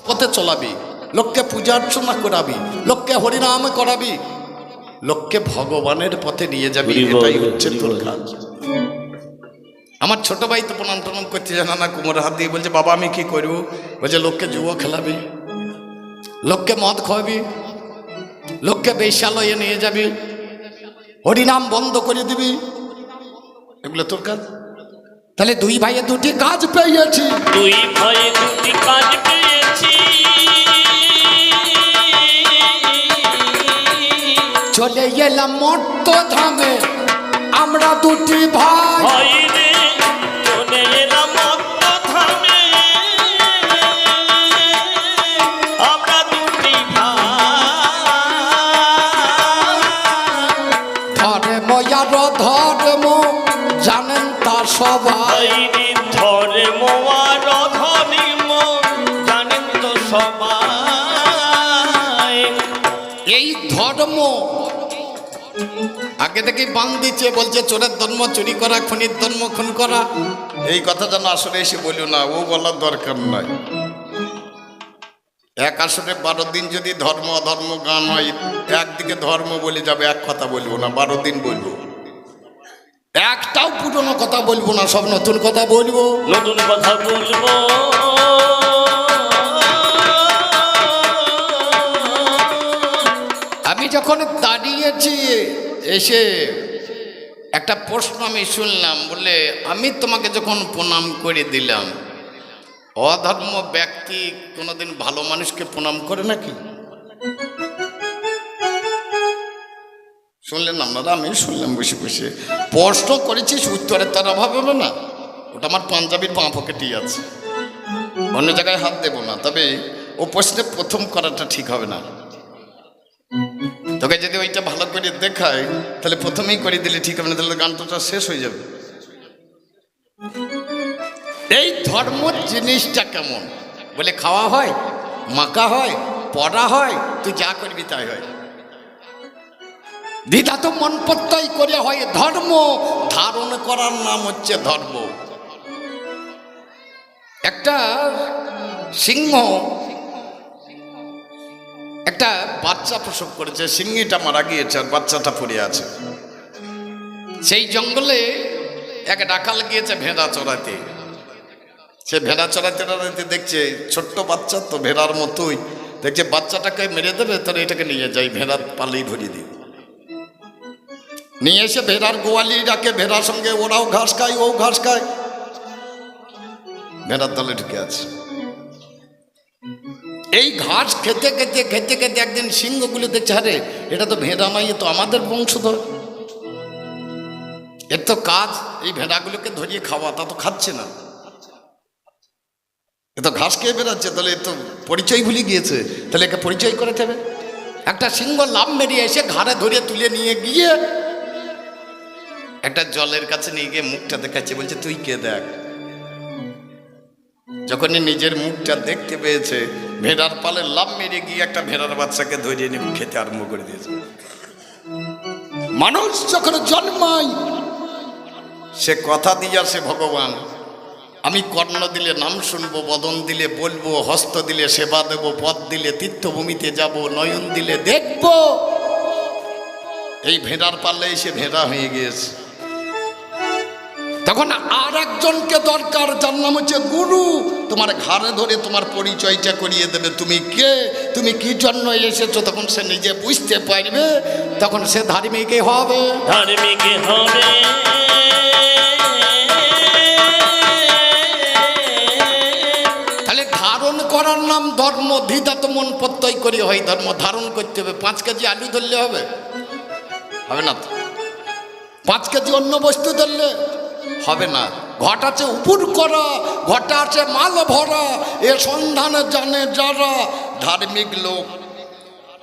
পথে চলাবি, লোককে পূজা অর্চনা করাবি, লোককে হরিনাম করাবি, লোককে ভগবানের পথে নিয়ে যাবি, এটাই হচ্ছে তোর কাজ। আমার ছোট ভাই তো প্রণাম টনাম করতে জানা না, কোমরে হাত দিয়ে বলছে বাবা আমি কি করবো? বলছে লোককে জুয়ো খেলাবি, লোককে মদ খাওয়াবি, লোককে বেশ্যালয়ে নিয়ে যাবি, হরিনাম বন্ধ করে দিবি, এগুলো তোর কাজ। তাহলে দুই ভাইয়ে দুটি কাজ পেয়েছি, দুই ভাইয়ে দুটি কাজ পেয়েছি। চলে এলাম মর্ত ধামে আমরা দুটি ভাই, ভাই রে চলে এলাম মর্ত ধামে আমরা দুটি ভাই। ধর্ম আর ধর্ম জানেন তা সবাই, ধর্ম আর অধর্ম জানেন তো সবাই। এই ধর্ম আগে থেকে বান দিচ্ছে, বলছে চোরের ধর্ম চুরি করা, খুনির ধর্ম খুন করা। এই কথা যেন আসলে এসে বলিও না, ও বলার দরকার নাই। এক আসরে 12 দিন যদি ধর্ম অধর্ম গান হয়, একদিকে ধর্ম বলে যাবে, এক কথা বলবো না, 12 দিন বলবো। একটাও পুরনো কথা বলবো না, সব নতুন কথা বলবো, নতুন কথা বলবো। আমি যখন দাঁড়িয়েছি এসে একটা প্রশ্ন আমি শুনলাম, বলে আমি তোমাকে যখন প্রণাম করে দিলাম, অধর্ম ব্যক্তি কোনোদিন ভালো মানুষকে প্রণাম করে নাকি? শুনলেন আপনারা? আমি শুনলাম বসে বসে। প্রশ্ন করেছিস, উত্তরের তার অভাব হবে না। ওটা আমার পাঞ্জাবির বাঁ পকেটেই আছে, অন্য জায়গায় হাত দেবো না। তবে ও প্রশ্নে প্রথম করাটা ঠিক হবে না। তোকে যদি ওইটা ভালো করে দেখায় তাহলে প্রথমেই করে দিলে ঠিক হবে না, তাহলে গানটা শেষ হয়ে যাবে। এই ধর্ম জিনিসটা কেমন? বলে খাওয়া হয়, মাকা হয়, পড়া হয়, তুই যা করবি তাই হয়। দ্বিধা তো মন প্রত্যয় করে হয় ধর্ম, ধারণ করার নাম হচ্ছে ধর্ম। একটা সিংহ একটা বাচ্চা প্রসব করেছে, সিংহীটা মারা গিয়েছে আর বাচ্চাটা পড়ে আছে। সেই জঙ্গলে এক ডাকাল গিয়েছে ভেড়া চড়াতে। সে ভেড়া চড়াতে চড়াতে দেখছে ছোট্ট বাচ্চা তো ভেড়ার মতোই, দেখছে বাচ্চাটাকে মেরে দেবে, তাহলে এটাকে নিয়ে যাই, ভেড়ার পালেই ধরিয়ে দিই। নিয়ে এসে ভেড়ার গোয়ালি ডাকে, ভেড়ার সঙ্গে ওরাও ঘাস খায়, ও ঘাস খায়, ভেড়ার দলে ঢুকে আছে। এই ঘাস খেতে খেতে খেতে খেতে একদিন সিংহগুলো দেখছে, আরে এটা তো ভেড়া নয়, এ তো আমাদের বংশধর, এর তো কাজ এই ভেড়াগুলোকে ধরিয়ে খাওয়া, তা তো খাচ্ছে না, এ তো ঘাস খেয়ে বেড়াচ্ছে, তাহলে এ তো পরিচয় ভুলে গিয়েছে, তাহলে একে পরিচয় করে দেবে। একটা সিংহ লাভ মেরিয়ে এসে ঘাড়ে ধরিয়ে তুলে নিয়ে গিয়ে একটা জলের কাছে নিয়ে গিয়ে মুখটা দেখাচ্ছে, বলছে তুই কে দেখ। যখনই নিজের মুখটা দেখতে পেয়েছে, ভেড়ার পালে লাভ মেরে গিয়ে একটা ভেড়ার বাচ্চাকে ধরিয়ে নিয়ে খেতে আরম্ভ করে দিয়েছে। মানুষ যখন জন্মায় সে কথা দিয়ে আসে, ভগবান আমি কর্ণ দিলে নাম শুনবো, বদন দিলে বলবো, হস্ত দিলে সেবা দেব, পদ দিলে তীর্থভূমিতে যাব, নয়ন দিলে দেখব। এই ভেড়ার পাল্লে এসে ভেড়া হয়ে গিয়েছে। তখন আর একজনকে দরকার, যার নাম হচ্ছে গুরু, তোমার ঘাড়ে ধরে তোমার পরিচয়টা করিয়ে দেবে, তুমি কে, তুমি কি জন্য এসেছো। তখন সে নিজে বুঝতে পারবে, তখন সে ধার্মিক হবে, ধার্মিক হবে। তাহলে ধারণ করার নাম ধর্ম। দ্বিধা তো মন প্রত্যয় করে হয়, ধর্ম ধারণ করতে হবে। 5 কেজি আলু ধরলে হবে? হবে না তো। 5 কেজি অন্য বস্তু ধরলে হবে না। ঘট আছে উপুর করা, ঘটা আছে মাল ভরা, এ সন্ধানে জানে যারা ধার্মিক লোক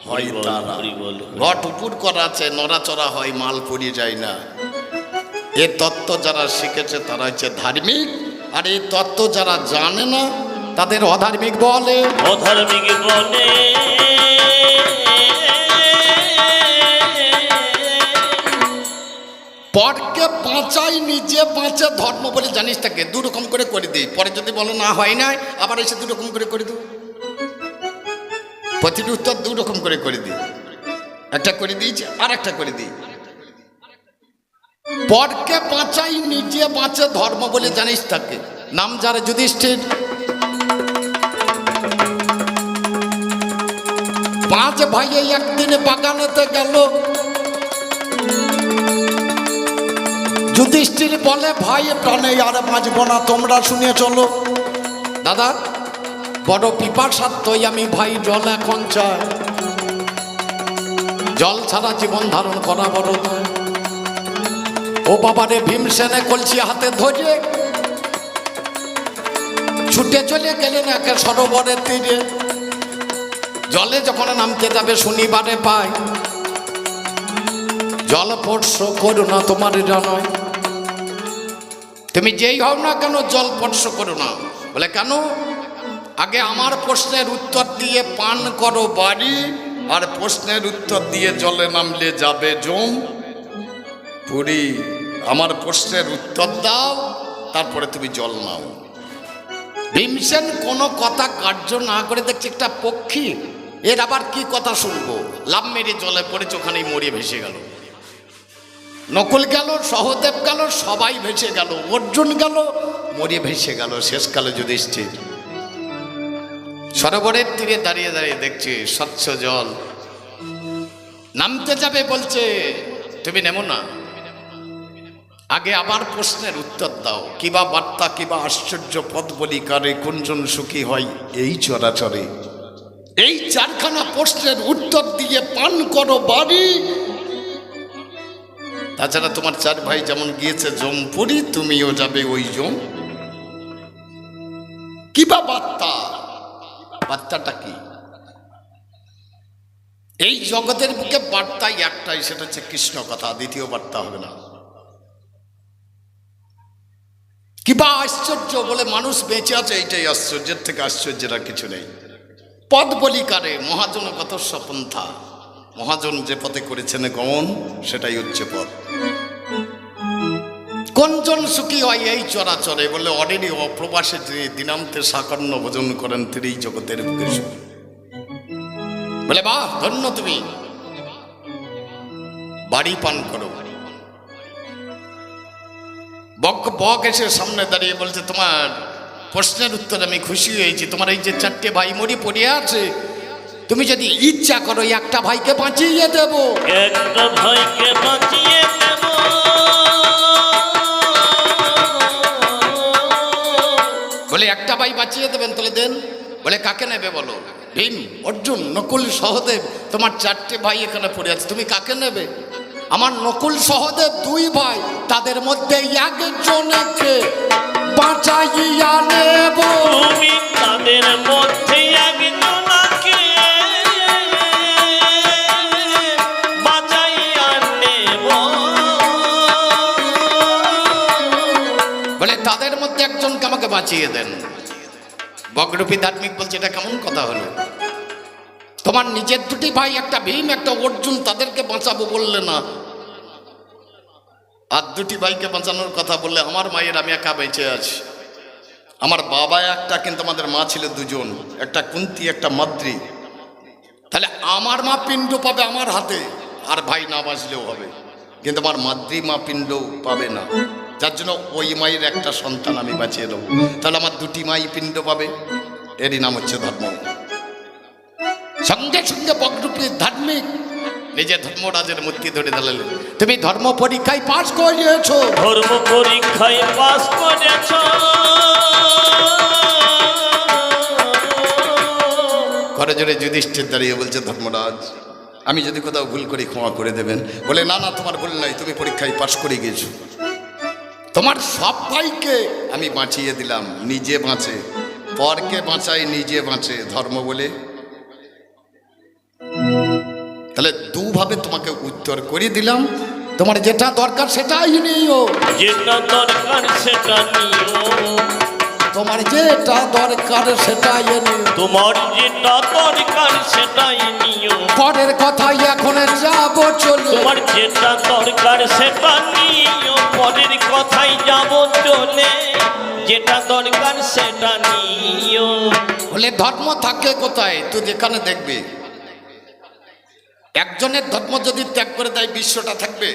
হয় তারা। ঘট উপুর করা আছে, নড়াচড়া হয়, মাল পড়ে যায় না। এ তত্ত্ব যারা শিখেছে তারা হচ্ছে ধার্মিক, আর এই তত্ত্ব যারা জানে না তাদের অধার্মিক বলে। অধার্মিক বলে। পরকে বাঁচাই, নিজে বাঁচে ধর্ম বলে জানিস তাকে 2 রকম করে দিই। পরে যদি বলো না হয় নাই, আবার এসে 2 রকম করে দেবো। প্রতিটি উত্তর দু রকম করে দিই। একটা করে দিয়েছি, আর একটা করে দিই। পরকে বাঁচাই নিজে বাঁচে ধর্ম বলে জানিস তাকে। নাম যারা যুধিষ্ঠির। 5 ভাইয়ে একদিনে বাগানেতে গেল। যুধিষ্ঠির বলে, ভাই প্রাণে আর বাঁচব না, তোমরা শুনে চলো। দাদা বড় পিপাসার্থ আমি ভাই, জল এখন চাই। জল ছাড়া জীবন ধারণ করা বড় নয়। ও বাবারে, ভীমসেনে কলসি হাতে ধরে ছুটে চলে গেলেন একে সরোবরের তীরে। জলে যখন নামতে যাবে শনিবারে পায়, জল স্পর্শ করো না তোমার জানায়। তুমি যেই হও না কেন জল স্পর্শ করো না। বলে কেন? আগে আমার প্রশ্নের উত্তর দিয়ে পান করো বাড়ি, আর প্রশ্নের উত্তর দিয়ে জলে নামলে যাবে জম পুরী। আমার প্রশ্নের উত্তর দাও, তারপরে তুমি জল নাও। ভীমসেন কোনো কথা কার্য না করে দেখছে একটা পক্ষী, এর আবার কি কথা শুনবো, লাভ মেরে জলে পড়েছে, ওখানেই মরে ভেসে গেল। নকুল গেল, সহদেব গেল, সবাই ভেসে গেল। অর্জুন গেল, মরে ভেসে গেল। শেষকালে যুধিষ্ঠির সরোবরের তীরে দাঁড়িয়ে দাঁড়িয়ে দেখছে স্বচ্ছ জল। নামতে যাবে বলছে, তুমি নেমো না, আগে আবার প্রশ্নের উত্তর দাও। কিবা বার্তা, কিবা আশ্চর্য পদ বলি কারে, কোনজন সুখী হয় এই চরাচরে। এই 4খানা প্রশ্নের উত্তর দিয়ে পান করো বাড়ি। তাছাড়া তোমার 4 ভাই যেমন গিয়েছে জমপুরি, তুমিও যাবে ওই জম। কিবা বার্তা, বার্তাটা কি? এই জগতের বুকে বার্তাই একটাই, সেটা হচ্ছে কৃষ্ণ কথা, দ্বিতীয় বার্তা হবে না। কিবা আশ্চর্য বলে মানুষ বেঁচে আছে, এইটাই আশ্চর্যের থেকে আশ্চর্যের আর কিছু নেই। পদ বলি কারে, মহাজনগত সপন্থা। মহাজন যে পথে করেছেন গমন, সেটাই হচ্ছে পথ। কোনজন সুখী হয় এই চরাচরে, বলে অনেরই অপ্রবাসে যে দিনান্তে সাকর্ণ ভোজন করেন, তিনি জগতের বুকে সুখী। বলে বাহ, ধন্য তুমি, বাড়ি পান করো। বক এসে সামনে দাঁড়িয়ে বলছে, তোমার প্রশ্নের উত্তর আমি খুশি হয়েছি। তোমার এই যে 4টে ভাই মরি পড়ে আছে, তুমি যদি ইচ্ছা করো একটা ভাইকে বাঁচিয়ে দেব। একটা ভাইকে বাঁচিয়ে দেব। বলে একটা ভাই বাঁচিয়ে দেবেন, তাহলে দেন। বলে কাকে নেবে বলো? ভীম, অর্জুন, নকুল, সহদেব। তোমার 4টে ভাই এখানে পড়ে আছে, তুমি কাকে নেবে? আমার নকুল সহদেব 2 ভাই, তাদের মধ্যে একজনকে বাঁচাইয়া নেব। তুমি তাদের মধ্যে একজনকে বাঁচাইয়া নেব। বলে তাদের মধ্যে একজনকে আমাকে বাঁচিয়ে দেন। বগরূপী ধার্মিক বলছে, এটা কেমন কথা হলো? তোমার নিজের 2টি ভাই, একটা ভীম একটা অর্জুন, তাদেরকে বাঁচাবো বললে না, আর 2টি ভাইকে বাঁচানোর কথা বললে। আমার মায়ের আমি একা বেঁচে আছি, আমার বাবা একটা, কিন্তু আমাদের মা ছিল 2জন, একটা কুন্তি একটা মাদ্রি। তাহলে আমার মা পিণ্ড পাবে আমার হাতে, আর ভাই না বাঁচলেও হবে, কিন্তু আমার মাদ্রি মা পিণ্ড পাবে না। যার জন্য ওই মায়ের একটা সন্তান আমি বাঁচিয়ে দেবো, তাহলে আমার 2টি মাই পিণ্ড পাবে। এরই নাম হচ্ছে ধর্ম। সঙ্গে সঙ্গে বগরূপী ধার্মিক নিজে ধর্মরাজের মূর্তি ধরে দাঁড়ালেন। তুমি ধর্ম পরীক্ষায় পাশ করিয়েছ, ধর্ম পরীক্ষায় পাস করেছ। ঘরে জোরে যুধিষ্ঠির দাঁড়িয়ে বলছে, ধর্মরাজ আমি যদি কোথাও ভুল করি ক্ষমা করে দেবেন। বলে না না, তোমার ভুল নাই, তুমি পরীক্ষায় পাশ করে গিয়েছো। তোমার সব ভাইকে আমি বাঁচিয়ে দিলাম, নিজে বাঁচে। পরকে বাঁচাই, নিজে বাঁচে, ধর্ম বলে। তাহলে 2 ভাবে তোমাকে উত্তর করে দিলাম। তোমার যেটা দরকার সেটাই নিও, যেটা দরকার সেটা নিও। তোমার যেটা দরকার সেটাই নিও, তোমার যেটা দরকার সেটাই নিও। পরের কথাই এখন যাব চলে, তোমার যেটা দরকার সেটা নিও। পরের কথাই যাব চলে, যেটা দরকার সেটা নিও। বলে ধর্ম থাকে কোথায়? তুই যেখানে দেখবি একজনের ধর্ম যদি ত্যাগ করে দেয় বিশ্বটা থাকবে।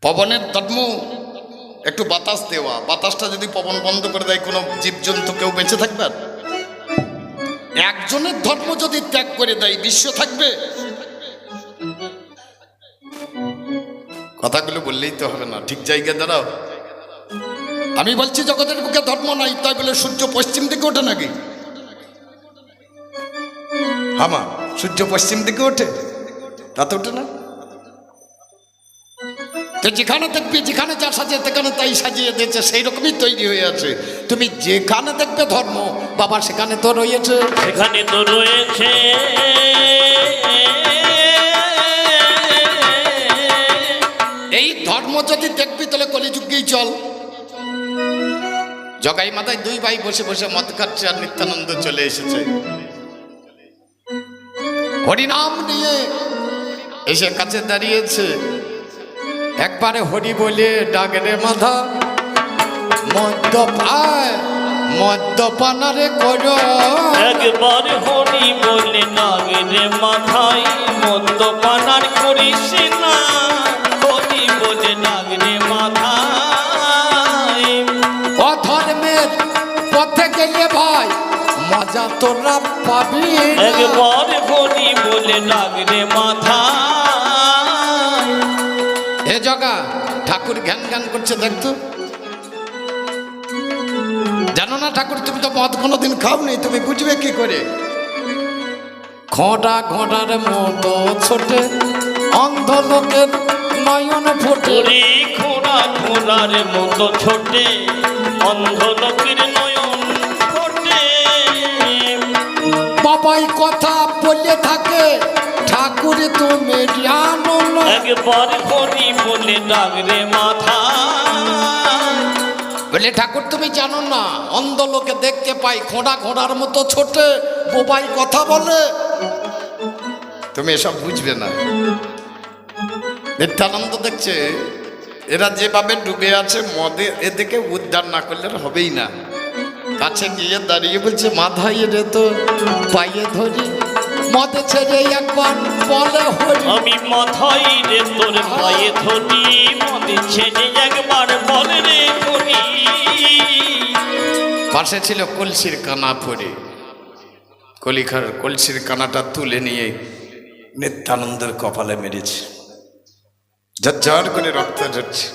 পবনের ধর্ম একটু বাতাস দেওয়া, বাতাসটা যদি পবন বন্ধ করে দেয় কোনো জীবজন্তু কেউ বেঁচে থাকবে? আর একজনের ধর্ম যদি ত্যাগ করে দেয় বিশ্ব থাকবে? কথাগুলো বললেই তো হবে না, ঠিক জায়গায় দাঁড়াও। আমি বলছি জগতের বুকে ধর্ম নাই, তাই বলে সূর্য পশ্চিম দিকে ওঠে নাকি? হামা সূর্য পশ্চিম দিকে ওঠে? তা তো ওঠে না। তো যেখানে দেখবি যেখানে যা সাজে সেখানে তাই সাজিয়ে দিয়েছে, সেই রকমই তৈরি হয়ে আছে। তুমি যেখানে দেখবে ধর্ম বাবা সেখানে তো রয়েছে, সেখানে তো রয়েছে। এই ধর্ম যদি দেখবি তাহলে কলিযুগেই চল। জগাই মাথায় দুই ভাই বসে বসে মদ খাচ্ছে আর নিত্যানন্দ চলে এসেছে হরিনাম নিয়ে, এসে কাছে দাঁড়িয়েছে। একবারে হরি বলে ডাগরে মাথা, মদ্যপায় মদ্যপানারে করো। একবার হরি বলে নাগরে মাথায়, মদ্যপানার করিস না। হরি বলে নাগরে মাথায়। অধর্মের পথে গেলে ভাই মজা তোরা পাবি না। একবার হরি বলে নাগরে মাথায়। হে জগা, ঠাকুর জ্ঞান জ্ঞান করছে দেখতো। জানো না ঠাকুর, তুমি তো মদ কোনোদিন খাওনি, তুমি বুঝবে কি করে? ঘোড়া ঘোড়ার মতো ছোটে, অন্ধ লোকের নয়ন ফোটে। ওরে ঘোড়া ঘোড়ার মতো ছোটে, অন্ধ লোকের নয়ন ফোটে। বাবাই কথা বলে থাকে, ঠাকুর তুমি জানো না। একবার হরি বলে ডাগরে মাথা। বলে ঠাকুর তুমি জানো না, অন্ধ লোকে দেখতে পাই, ঘোড়া ঘোড়ার মতো ছোটে, বোবাই কথা বলে। তুমি এসব বুঝবে না। নিত্যানন্দ দেখছে এরা যেভাবে ডুবে আছে মদে, এদিকে উদ্ধার না করলে হবেই না। কাছে গিয়ে দাঁড়িয়ে বলছে মাথায় রে তো পাইয়ে ধরি, মদে ছেড়ে একবার বলে হরি। আমি মাথায় রে তোর পায়ে ধরি, মদে ছেড়ে একবার বলে রে হরি। পাশে ছিল কলসির কানা পরে, কলসির কানাটা তুলে নিয়ে নিত্যানন্দের কপালে মেরেছে, ঝরঝর করে রক্ত ঝরছে।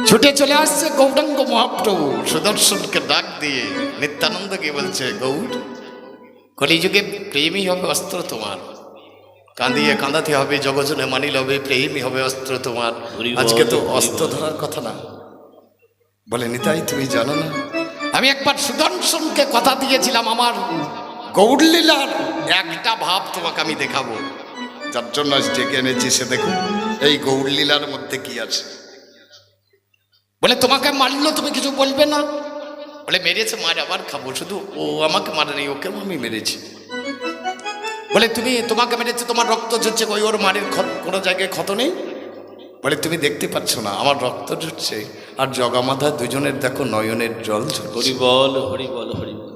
ছুটে চলে আসছে গৌরাঙ্গ মহাপ্রভু, সুদর্শনকে ডাক দিয়ে নিত্যানন্দকে বলছে গৌর, কলিযুগে প্রেমই হবে অস্ত্র তোমার, কাঁদিয়ে কাঁদাতে হবে, জগজনে মানিল হবে, প্রেমই হবে অস্ত্র তোমার। আজকে তো অস্ত্র ধরার কথা না। বলে নিতাই তুমি জানো না, আমি একবার সুদর্শনকে কথা দিয়েছিলাম আমার গৌরলীলার একটা ভাব তোমাকে আমি দেখাবো, যার জন্য আজ ডেকে এনেছি। সে দেখো এই গৌরলীলার মধ্যে কি আছে। বলে তোমাকে মারলো তুমি কিছু বলবে না? বলে মেরেছে, মার আবার খাবো, শুধু ও আমাকে মারে নেই, ওকেও আমি মেরেছি। বলে তুমি, তোমাকে মেরেছে, তোমার রক্ত ঝরছে, ওই ওর মারের কোনো জায়গায় ক্ষত নেই? বলে তুমি দেখতে পাচ্ছ না আমার রক্ত ঝরছে, আর জগামাধা দুজনের দেখো নয়নের জল ঝরছে। হরি বল হরি বল হরি বল।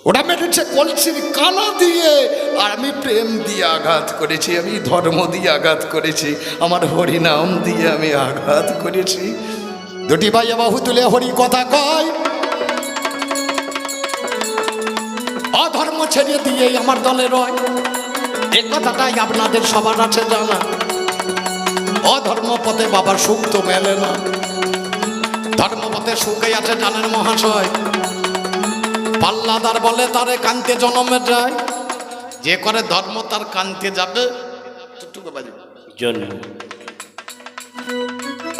ওটা মেরেছে কলসির কানা দিয়ে, আর আমি প্রেম দিয়ে আঘাত করেছি, আমি ধর্ম দিয়ে আঘাত করেছি, আমার হরিনাম দিয়ে আমি আঘাত করেছি। দুটি ভাই বাহু তুলে হরি কথা কয়, অধর্ম ছেড়ে দিয়ে আমার দলে রয়। এই কথাটাই আপনাদের সবার আছে জানা। অধর্ম পথে বাবার সুখ তো মেলে না, ধর্ম পথে সুখে আছে জানেন মহাশয়। পাল্লাদার বলে তারে কান্তে জনমে যায়, যে করে ধর্ম তার কান্তে যাবে জন্ম।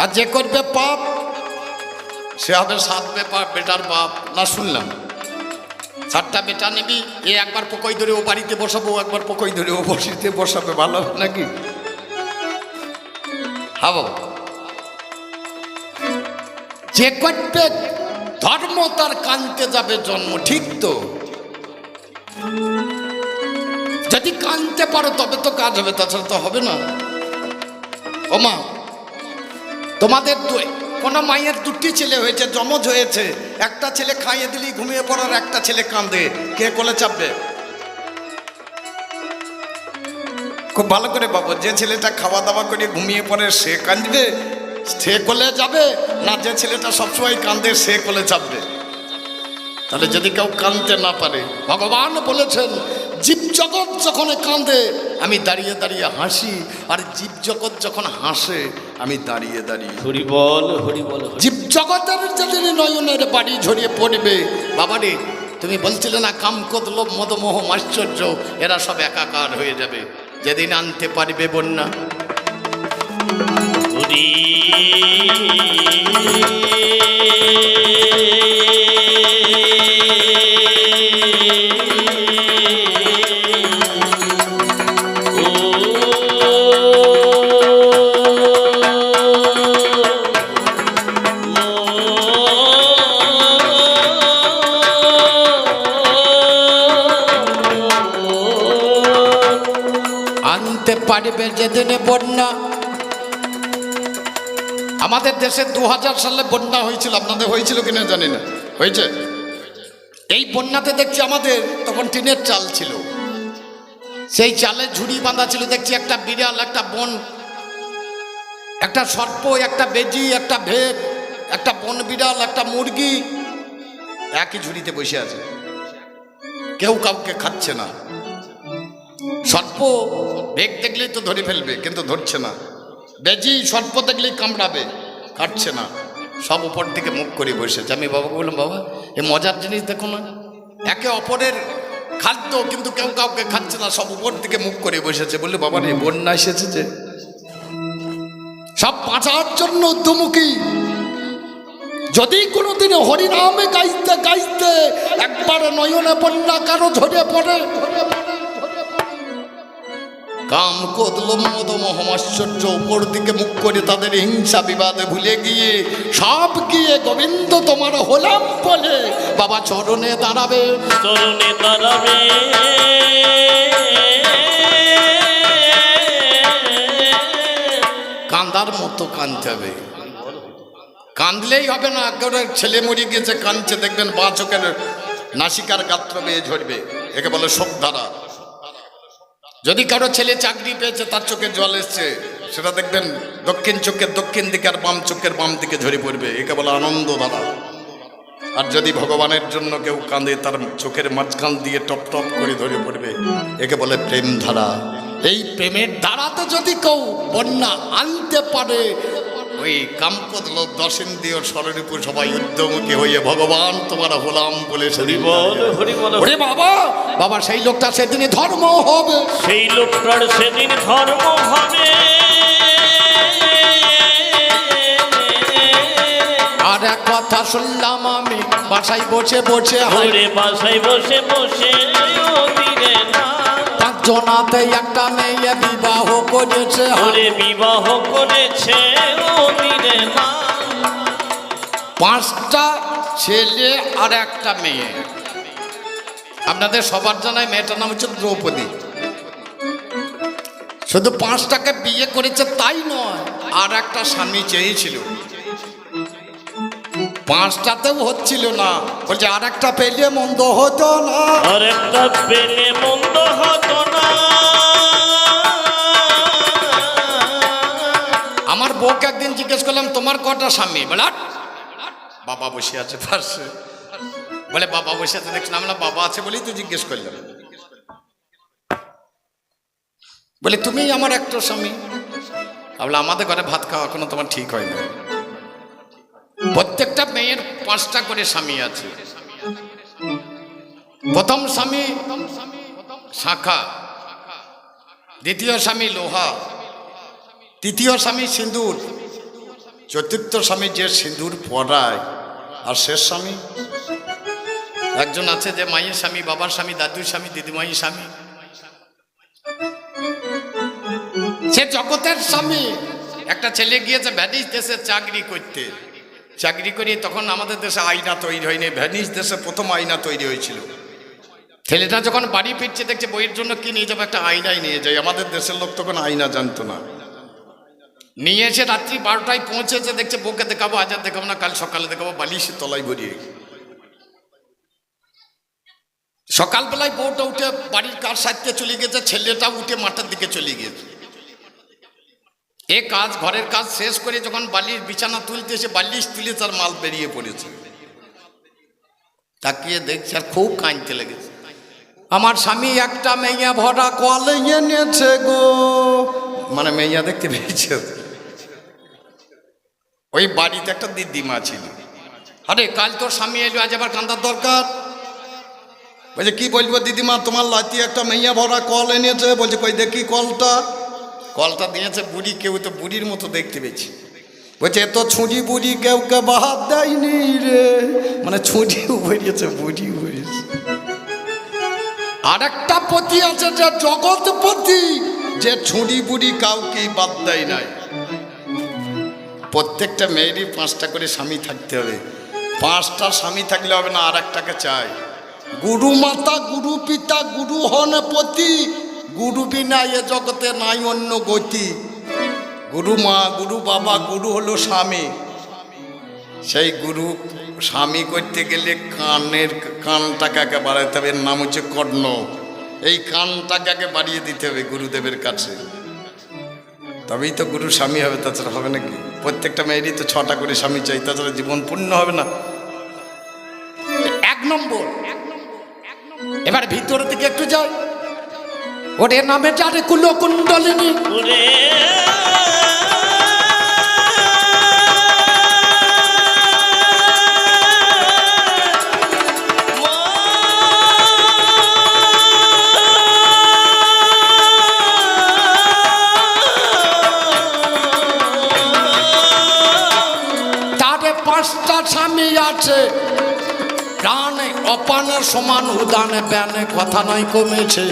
আর যে করবে পাপ সে হবে 7 বেটার বাপ। না শুনলাম 7টা বেটা নিবি, এ একবার পোকই ধরে ও বাড়িতে বসাবো, একবার পোকই ধরে ও বসিতে বসাবে, ভালো হবে নাকি? হ্যাঁ বাবা, যে করবে ধর্ম তার কানতে যাবে জন্ম, ঠিক তো? যদি কানতে পারো তবে তো কাজ হবে, তাছাড়া তো হবে না। ও মা, তোমাদের কোনো মায়ের 2টি ছেলে হয়েছে, যমজ হয়েছে, একটা ছেলে খাইয়ে দিলি ঘুমিয়ে পড়ার, একটা ছেলে কাঁদে, কে কোলে চাপবে? খুব ভালো করে বাবু, যে ছেলেটা খাওয়া দাওয়া করে ঘুমিয়ে পড়ে সে কাঁদবে, সে কোলে যাবে, না যে ছেলেটা সবসময় কাঁদে সে কোলে চাপবে? তাহলে যদি কেউ কাঁদতে না পারে, ভগবান বলেছেন জীবজগৎ যখন কাঁদে আমি দাঁড়িয়ে দাঁড়িয়ে হাসি, আর জীবজগৎ যখন হাসে আমি দাঁড়িয়ে দাঁড়িয়ে। হরি বল হরি বল। জীবজগতের যেদিন নয়নের বাড়ি ঝরিয়ে পড়বে, বাবারে তুমি বলছিলে না কাম ক্রোধ লোভ মদ মোহ মাশ্চর্য এরা সব একাকার হয়ে যাবে, যেদিন আনতে পারবে বন্যা। হরি আনতে পারবে যেদিনে বন্যা। আমাদের দেশে 2000 সালে বন্যা হয়েছিল, আপনাদের হয়েছিল কিনা জানি না, হয়েছে? এই বন্যাতে দেখছি আমাদের তখন টিনের চাল ছিল, সেই চালে ঝুড়ি বাঁধা ছিল, দেখছি একটা বিড়াল, একটা বন, একটা সর্প, একটা বেজি, একটা ভেক, একটা বন বিড়াল, একটা মুরগি একই ঝুড়িতে বসে আছে, কেউ কাউকে খাচ্ছে না। সর্প ভেক দেখলেই তো ধরে ফেলবে কিন্তু ধরছে না, বেজি সর্প দেখলেই কামড়াবে, কাটছে না, সব উপর দিকে মুখ করে বসেছে। আমি বাবাকে বললাম, বাবা এ মজার জিনিস দেখো না, একে অপরের খাদ্য কিন্তু কেউ কাউকে খাচ্ছে না, সব উপর দিকে মুখ করে বসেছে। বললে বাবা রে বন্যা এসেছে যে, সব বাঁচার জন্য উদ্যমুখী। যদি কোনোদিন হরিনামে গাইতে গাইতে একবার নয়নে বন্যা কারো ঝরে পড়ে, কাম ক্রোধ লোভ মদ মোহ মাশ্চর্য উপর দিকে মুখ করে তাদের হিংসা বিবাদে ভুলে গিয়ে সব গিয়ে গোবিন্দ তোমার হলাম বলে বাবা চরণে দাঁড়াবে, চরণে দাঁড়াবে। কান্দার মতো কাঁদতে হবে, কাঁদলেই হবে না। কেউ ছেলে মরে গেছে কাঁদছে, দেখবেন বাঁ চোখের নাসিকার গাত্র বেয়ে ঝরবে, একে বলে শোক ধারা। যদি কারো ছেলে চাকরি পেয়েছে তার চোখে জল এসছে, সেটা দেখবেন দক্ষিণ চোখের দক্ষিণ দিকে আর বাম চোখের বাম দিকে ঝরে পড়বে, একে বলে আনন্দ ধারা। আর যদি ভগবানের জন্য কেউ কাঁদে তার চোখের মাঝখান দিয়ে টপ টপ করে ধরে পড়বে, একে বলে প্রেম ধারা। এই প্রেমের ধারাতে যদি কেউ বন্যা আনতে পারে, ওই কামক্রোধ লোভ দশেন্দ্রিয় স্বরূপ সবাই উদ্যমুখী হয়ে ভগবান তোমার হলাম বলে হরি বল হরি বল। ওরে বাবা, বাবা সেই লোকটা সেদিনে ধর্ম হবে, সেই লোকটার সেদিন ধর্ম হবে। আর এক কথা শুনলাম আমি বাসায় বসে বসে, ওরে বাসায় বসে বসে দিলে না, জনাতে একটা মেয়ে বিবাহ করেছে, ওরে বিবাহ করেছে ও দিলে না। 5টা ছেলে আর একটা মেয়ে। আপনাদের সবার জানায় মেয়েটার নাম হচ্ছে দ্রৌপদী। শুধু 5টাকে বিয়ে করেছে তাই নয়, আর একটা স্বামী চেয়েছিল, 5টাতেও হচ্ছিল না, বলছে আর একটা পেলে মন্দ হতো না, আর একটা পেলে মন্দ হতো না। আমার বউকে একদিন জিজ্ঞেস করলাম তোমার কটা স্বামী? বলে বাবা বসে আছে পাশে, বলে বাবা বসে আছে দেখছি না, বাবা আছে বলেই তো জিজ্ঞেস করলাম। বলে তুমি আমার একটা স্বামী। বলে আমাদের ঘরে ভাত খাওয়া এখনো তোমার ঠিক হয় না, প্রত্যেকটা মেয়ের 5টা করে স্বামী আছে। প্রথম স্বামী শাখা, দ্বিতীয় স্বামী লোহা, তৃতীয় স্বামী সিঁদুর, চতুর্থ স্বামী যে সিঁদুর পরায়, আর শেষ স্বামী একজন আছে যে মায়ের স্বামী, বাবার স্বামী, দাদুর স্বামী, দিদিমায়ের স্বামী, সে জগতের স্বামী। একটা ছেলে গিয়েছে ভ্যানিস দেশে চাকরি করতে, চাকরি করি তখন আমাদের দেশে আয়না তৈরি হয়নি, ভ্যানিস দেশে প্রথম আয়না তৈরি হয়েছিল। ছেলেটা যখন বাড়ি ফিরছে দেখছে বইয়ের জন্য কি নিয়ে যাবো, একটা আয়নাই নিয়ে যায়। আমাদের দেশের লোক তখন আয়না জানতো না, নিয়ে এসে রাত্রি 12টায় পৌঁছেছে, দেখছে বউকে দেখাবো, আজ আর দেখাবো না, কাল সকালে দেখাবো, বালিশের তলায় ভরিয়ে। সকালবেলায় বউটা উঠে বাড়ির কাজ সারতে চলে গেছে, ছেলেটা উঠে মাঠের দিকে চলে গিয়েছে। এ কাজ ঘরের কাজ শেষ করে যখন বালির বিছানা তুলতে এসে বালিশ তুলে তার মাল বেরিয়ে পড়েছে। তাকিয়ে দেখছে আর খুব কাঁদতে লেগেছে, আমার স্বামী একটা মেয়া ভরা কল এনেছে গো। মানে মেয়া দেখতে পেয়েছে। ওই বাড়িতে একটা দিদিমা ছিল। আরে কাল তোর স্বামী এলো, আজ আবার কান্দার দরকার? বলছে কি বলবো দিদিমা, তোমার লাতি একটা মেয়া ভরা কল এনেছে। বলছে কই দেখি কলটা। কলটা দিয়েছে বুড়ি, কেউ তো বুড়ির মতো দেখতে পেয়েছি। বলছে এত ছুঁড়ি বুড়ি কেউ কে বাহাত দেয়নি রে। মানে ছুঁড়িও বেরিয়েছে, বুড়িও বেরিয়েছে। আর একটা পতি আছে যে জগৎপতি, যে ছুঁড়ি বুড়ি কাউকে বাদ দেয় নাই। প্রত্যেকটা মেয়েরই 5টা করে স্বামী থাকতে হবে। 5টা স্বামী থাকলে হবে না, আর একটাকে চাই। গুরু মাতা, গুরু পিতা, গুরু হন পতি, গুরু বিনা এ জগতে নাই অন্য গতি। গুরু মা, গুরু বাবা, গুরু হলো স্বামী। সেই গুরু স্বামী করতে গেলে কানটাকে আগে বাড়াইতে হবে। এর নাম হচ্ছে কর্ণ। এই কানটাকে আগে বাড়িয়ে দিতে হবে গুরুদেবের কাছে, তবেই তো গুরু স্বামী হবে, তাছাড়া হবে নাকি? প্রত্যেকটা মেয়েরই তো 6টা করে স্বামী চাই, তাছাড়া জীবন পূর্ণ হবে না। 1 নম্বর। এবার ভিতরের দিকে একটু যাই। ওরে নামে যারে কুলকুণ্ডলিনী, ওরে তারে 5টা স্বামী আছে। প্রাণে অপানের সমান উদানে ব্যানে কথা নয় কমেছে।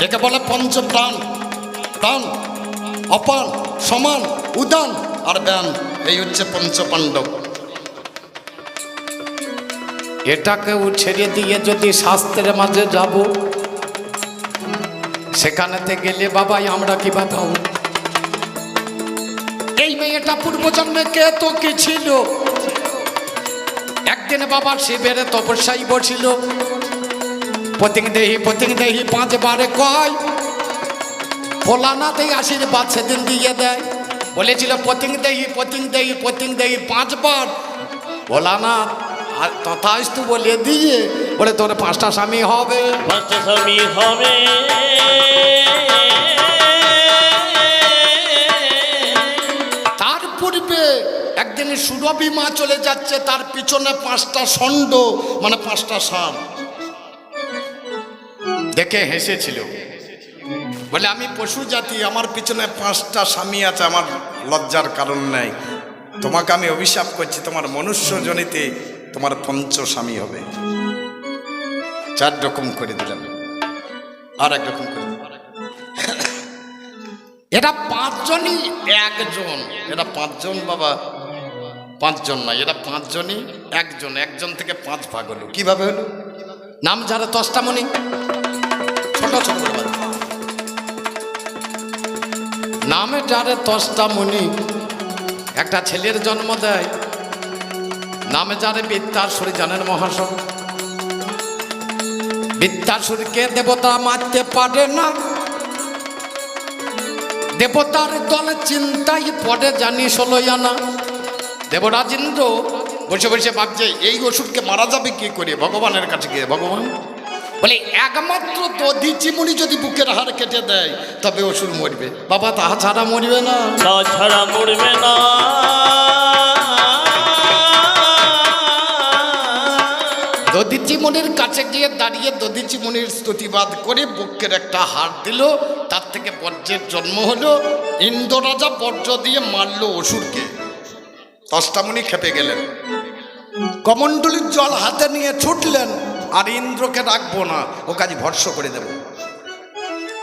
একে বলে পঞ্চপ্রাণ। প্রাণ, অপান, সমান, উদান আর ব্যান, এই হচ্ছে পঞ্চপাণ্ডব। এটাকেও ছেড়ে দিয়ে যদি শাস্ত্রের মাঝে যাব, সেখানেতে গেলে বাবাই আমরা কি বাবাও। এই মেয়েটা পূর্বজন্মে কে তো কি ছিল। একদিন বাবা শিবের তপস্যায় বসিল। পতিং দেহি 5 বারে কয়, ভোলানাথ এই আশীর্বাদ সেদিন দিয়ে দেয়। বলেছিল পতিং দেহি 5 বার। ভোলানাথ আর তথাস্তু বলে দিয়ে বলে তোর 5টা স্বামী হবে। 5টা স্বামী হবে। তার পূর্বে একদিন সুরভি মা চলে যাচ্ছে, তার পিছনে 5টা ষণ্ড, মানে 5টা সাপ। দেখে হেসেছিল, বলে আমি পশু জাতি, আমার পিছনে 5টা স্বামী আছে, আমার লজ্জার কারণ নাই। তোমাকে আমি অভিশাপ করছি, তোমার মনুষ্য জনিতে তোমার 5 স্বামী হবে। 4 রকম করে দিলাম, আর 1 রকম করে দিলাম। এরা 5 জনই একজন। এরা 5 জন বাবা, 5 জন না, এরা 5 জনই একজন। একজন থেকে 5 ভাগ হলো। কিভাবে হলো? নাম যারা 10টা মণি, ছোট ছোট নামে যারে 10টা মণি, একটা ছেলের জন্ম দেয়। নামে যারে বিদ্যাসুর, জানেন মহাশয়? বিদ্যাসুরকে দেবতা মারতে পারে না। দেবতার দলে চিন্তাই পড়ে জানি 16 আনা। দেবরাজ ইন্দ্র বসে বসে ভাবছে এই অসুরকে মারা যাবে কি করে। ভগবানের কাছে গিয়ে ভগবান বলে একমাত্র দধিচিমুনি যদি বুকের হাড় কেটে দেয় তবে অসুর মরবে। বাবা তাহা ছাড়া মরবে না, তাছাড়া মরবে না। দধিচিমুনির কাছে গিয়ে দাঁড়িয়ে দধিচিমুনির স্তুতিবাদ করে বুকের একটা হাড় দিল। তার থেকে বজ্রের জন্ম হলো। ইন্দ্ররাজা বজ্র দিয়ে মারল অসুরকে। 10টা মুনি খেপে গেলেন, কমণ্ডলীর জল হাতে নিয়ে ছুটলেন, আর ইন্দ্রকে রাখবো না, ও কাজ ভর্ষ করে দেব।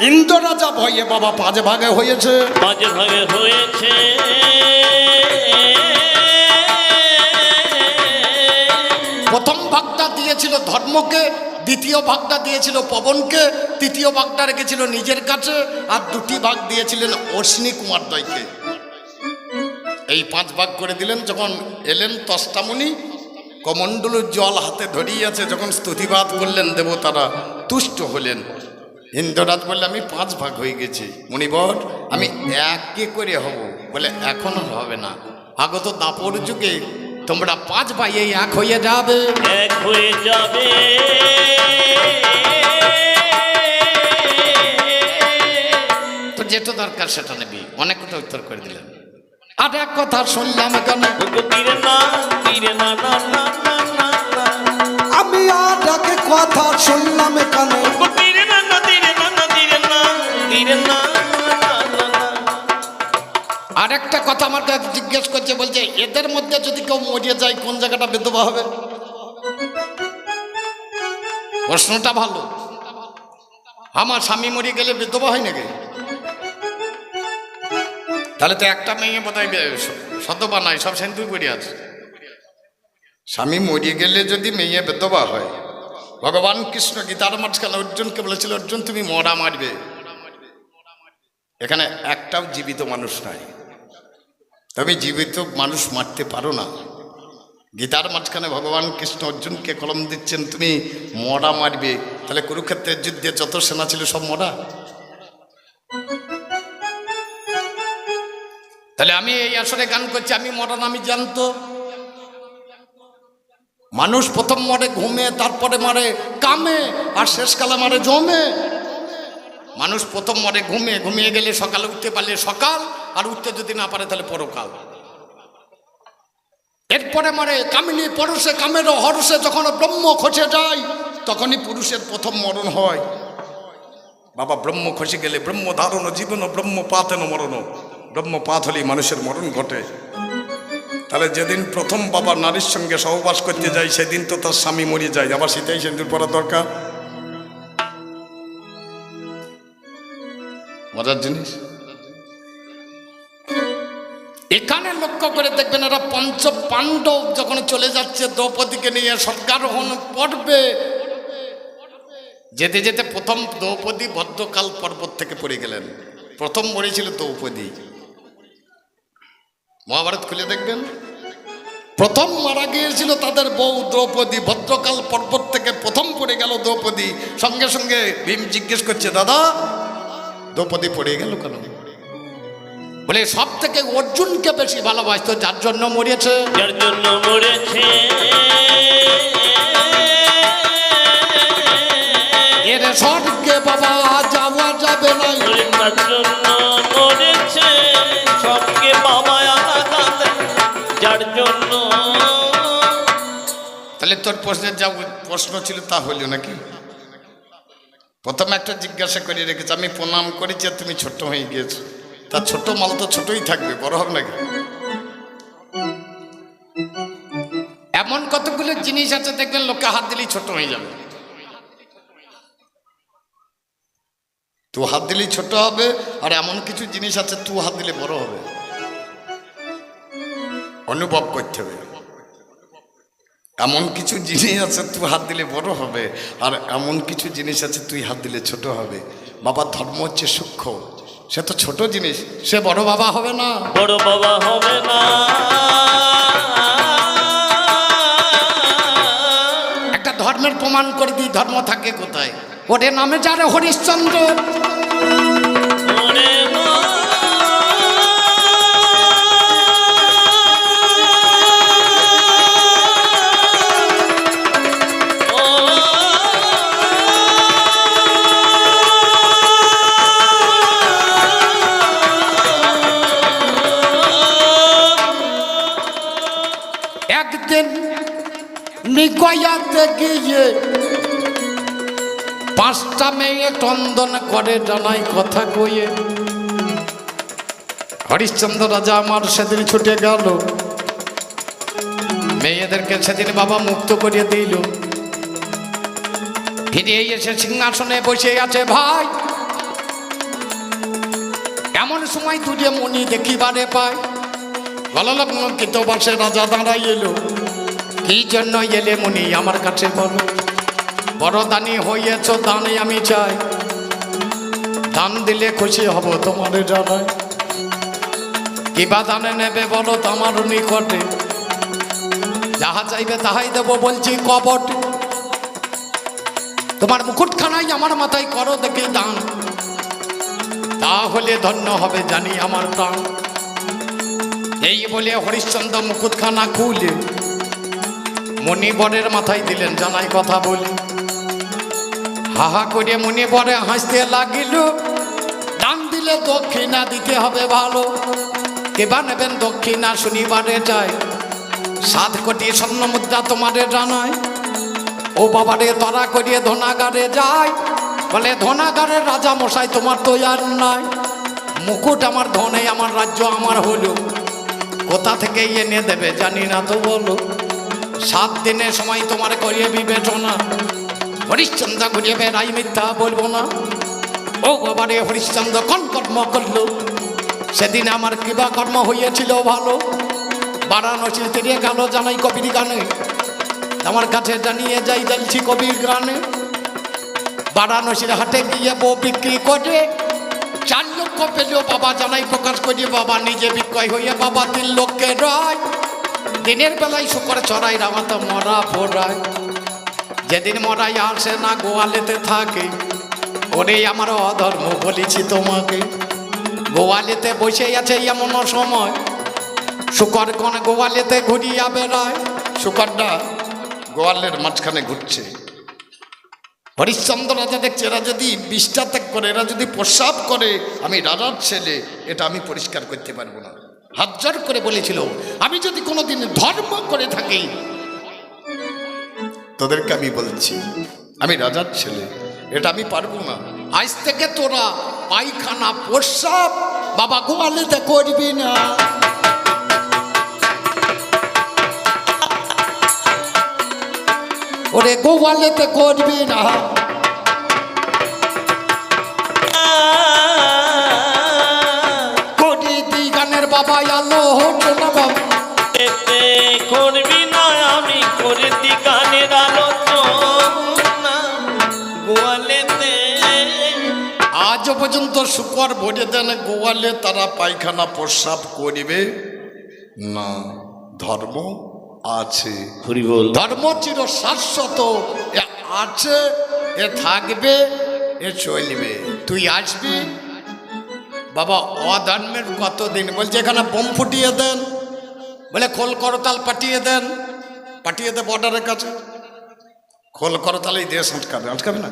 ইন্দ্ররাজা ভয়ে বাবা 5 ভাগে হয়েছে। 5 ভাগে হয়েছে। প্রথম ভাগটা দিয়েছিল ধর্মকে, দ্বিতীয় ভাগটা দিয়েছিল পবনকে, তৃতীয় ভাগটা রেখেছিল নিজের কাছে, আর 2টি ভাগ দিয়েছিলেন অশ্বিনী কুমার দ্বয়কে। এই 5 ভাগ করে দিলেন। যখন এলেন 10টা মুনি, কমণ্ডলুর জল হাতে ধরিয়েছে, যখন স্তুতিবাদ করলেন দেবতারা তুষ্ট হলেন। ইন্দ্ররাজ বললে আমি 5 ভাগ হয়ে গেছি, মুনিবর আমি একে করে হব। বলে এখন আর হবে না, আগত দাপর যুগে তোমরা 5 ভাই এই এক হয়ে যাবে, এক হয়ে যাবে। তো যেটা দরকার সেটা নেবি। অনেকটা উত্তর করে দিলেন। আর এক কথা শুনলাম কেন, তীরে না তীরে না না না না না না। আমি আর এক কথা শুনলাম কানে, তীরে না না তীরে না না তীরে না তীরে না না না না। আর একটা কথা আমার কাছে জিজ্ঞেস করছে, বলছে এদের মধ্যে যদি কেউ মরিয়ে যায় কোন জায়গাটা বিধবা হবে? প্রশ্নটা ভালো। আমার স্বামী মরিয়ে গেলে বিধবা হয় নাকি? তাহলে তো একটা মেয়ে বোধহয় শতবা নাই, সব সেন্তুই পড়ে আছে। স্বামী মরিয়ে গেলে যদি মেয়ে বিধবা হয়, ভগবান কৃষ্ণ গীতার মাঝখানে অর্জুনকে বলেছিল, অর্জুন তুমি মরা মারবে। এখানে একটাও জীবিত মানুষ নাই, তবে জীবিত মানুষ মারতে পারো না। গীতার মাঝখানে ভগবান কৃষ্ণ অর্জুনকে কলম দিচ্ছেন, তুমি মরা মারবে। তাহলে কুরুক্ষেত্রের যুদ্ধে যত সেনা ছিল সব মরা। তাহলে আমি এই আসরে গান করছি, আমি মরা না আমি জানতো। মানুষ প্রথম মরে ঘুমে, তারপরে মারে কামে, আর শেষকালে মারে জমে। মানুষ প্রথম মরে ঘুমে, ঘুমিয়ে গেলে সকালে উঠতে পারলে সকাল, আর উঠতে যদি না পারে তাহলে পরকাল। এরপরে মারে কামিনী পরশে, কামের হরসে যখন ব্রহ্ম খসে যায় তখনই পুরুষের প্রথম মরণ হয়। বাবা ব্রহ্ম খসে গেলে ব্রহ্ম ধারণ জীবন ব্রহ্ম পাতেন মরণ, ব্রহ্মপাত হলেই মানুষের মরণ ঘটে। তাহলে যেদিন প্রথম বাবা নারীর সঙ্গে সহবাস করতে যায় সেদিন তো তার স্বামী মরে যায়, আবার সেটাই সিঁদুর পরা দরকার। মজার জিনিস। এখানে লক্ষ্য করে দেখবেন, এরা 5 পাণ্ডব যখন চলে যাচ্ছে দ্রৌপদীকে নিয়ে স্বর্গারোহণ পর্বে, যেতে যেতে প্রথম দ্রৌপদী ভদ্রকাল পর্বত থেকে পড়ে গেলেন। প্রথম মরেছিল দ্রৌপদী। মহাভারত খুলে দেখবেন, প্রথম মারা গিয়েছিল তাদের বউ দ্রৌপদী। ভদ্রকাল পর্বত থেকে প্রথম পড়ে গেল দ্রৌপদী। সঙ্গে সঙ্গে ভীম জিজ্ঞেস করছে, দাদা দ্রৌপদী পড়ে গেল কেন? বলে সব থেকে অর্জুনকে বেশি ভালোবাসতো, যার জন্য মরেছে। যার জন্য মরেছে এর স্বর্গে বাবা যাওয়া যাবে না, তার জন্য মরেছে। সবকে বাবা আলাদা, যার জন্য। তাহলে তোর প্রশ্নের যা প্রশ্ন ছিল তা হইল নাকি? প্রথমে একটা জিজ্ঞাসা করে রেখেছে, আমি প্রণাম করেছি আর তুমি ছোট হয়ে গিয়েছো। তা ছোট মাল তো ছোটই থাকবে, বড় হবে নাকি? এমন কতগুলো জিনিস আছে দেখবেন লোকে হাত দিলেই ছোট হয়ে যাবে। তুই হাত দিলেই ছোট হবে, আর এমন কিছু জিনিস আছে তুই হাত দিলে বড় হবে। অনুভব করতে হবে। এমন কিছু জিনিস আছে তুই হাত দিলে বড় হবে, আর এমন কিছু জিনিস আছে তুই হাত দিলে ছোট হবে। বাবা ধর্ম হচ্ছে সূক্ষ্ম, সে তো ছোট জিনিস, সে বড় বাবা হবে না, বড় বাবা হবে না। একটা ধর্মের প্রমাণ করে দিই, ধর্ম থাকে কোথায়? ওরে নামে যারে হরিশ্চন্দ্র, ওরে মা, একদিন নিকয়াতে গিয়ে 5টা মেয়ে টন্দন করে জানাই কথা কইয়ে। হরিশ্চন্দ্র রাজা আমার সেদিন ছুটে গেল, মেয়েদেরকে সেদিন বাবা মুক্ত করে দিল। ফিরে এসে সিংহাসনে বসে আছে ভাই। এমন সময় দুজে মনি দেখিবারে পায়, গললগ্নকিত বসে রাজা দাঁড়াই এলো। কি জন্য এলে মনি আমার কাছে বলো? বড় দানি হইয়াছ, দানে আমি চাই, দান দিলে খুশি হব তোমার জানাই। কিবা দানে নেবে বলো তোমার নিকটে, যাহা চাইবে তাহাই দেব বলছি কপট। তোমার মুকুটখানাই আমার মাথায় করো দেখে দান, তাহলে ধন্য হবে জানি আমার প্রাণ। এই বলে হরিশ্চন্দ্র মুকুটখানা খুলে মণিবরের মাথায় দিলেন, জানাই কথা বলি। হাহা করে মণিবরে হাসতে লাগিল, দান দিলে দক্ষিণা দিতে হবে ভালো। কেবা নেবেন দক্ষিণা শনিবারে যায়, 7 কোটি স্বর্ণ মুদ্রা তোমাদের জানায়। ও বাবারে তারা করিয়ে ধনাগারে যায়, বলে ধনাগারের রাজা মশাই তোমার তো আর নাই। মুকুট আমার ধনে আমার রাজ্য আমার হলো, কোথা থেকে এনে দেবে জানি না তো বলো। 7 দিনের সময় তোমার করিয়ে বিবেচনা, হরিশ্চন্দ্র ঘুরিয়ে বেড়াই মিথ্যা বলবো না। ও বাবারে হরিশ্চন্দ্র কোন কর্ম করলো, সেদিন আমার কিবা কর্ম হইয়াছিল ভালো। বারাণসী তেরিয়ে গেল জানাই কবির গানে, আমার কাছে জানিয়ে যাই যাচ্ছি কবির গানে। বারাণসীর হাটে গিয়ে বউ বিক্রি করে 4 লক্ষ পেল বাবা, জানাই প্রকাশ করি বাবা নিজে বিক্রয় হইয়া বাবা 3 লক্ষের রায়। দিনের বেলায় শুকর চড়াই রামাতা মরা পড়ায়, যেদিন মরাই আসে না গোয়ালেতে থাকে। ওরে আমার অধর্ম বলেছি তোমাকে, গোয়ালেতে বসে আছে এমন সময় শুকর কোন গোয়ালেতে ঘুরিয়া বেড়ায়। শুকরটা গোয়ালের মাঝখানে ঘুরছে। হরিশ্চন্দ্র রাজা দেখছে এরা যদি বিষ্ঠা ত্যাগ করে, এরা যদি প্রস্রাব করে, আমি রাজার ছেলে, এটা আমি পরিষ্কার করতে পারবো না। হাত জোর করে বলেছিল, আমি যদি কোনোদিন ধর্ম করে থাকি, তোদেরকে আমি বলছি আমি রাজার ছেলে, এটা আমি পারবো না। আজ থেকে তোরা পায়খানা প্রস্রাব বাবা গোয়ালেতে করবি না। ওরে গোয়ালেতে করবি না। করি দি গানের বাবা আলো হতো না বাবা, এতে করবি না আমি করে দি গানের আলোচনা গোয়ালেতে। আজ পর্যন্ত শুকর ভরে দেন গোয়ালে, তারা পায়খানা প্রস্রাব করিবে না। ধর্ম আছে, হরি বল। ধর্ম চির শাশ্বত, এ আছে, এ থাকবে, এ চলবে। তুই আসবি বাবা, অধর্মের কতদিন বলছে এখানে বোম ফুটিয়ে দেন, বলে খোল করতাল পাঠিয়ে দেন, পাঠিয়ে দে বর্ডারের কাছে। খোল করতাল এই দেশ আটকাবে, আটকাবে না।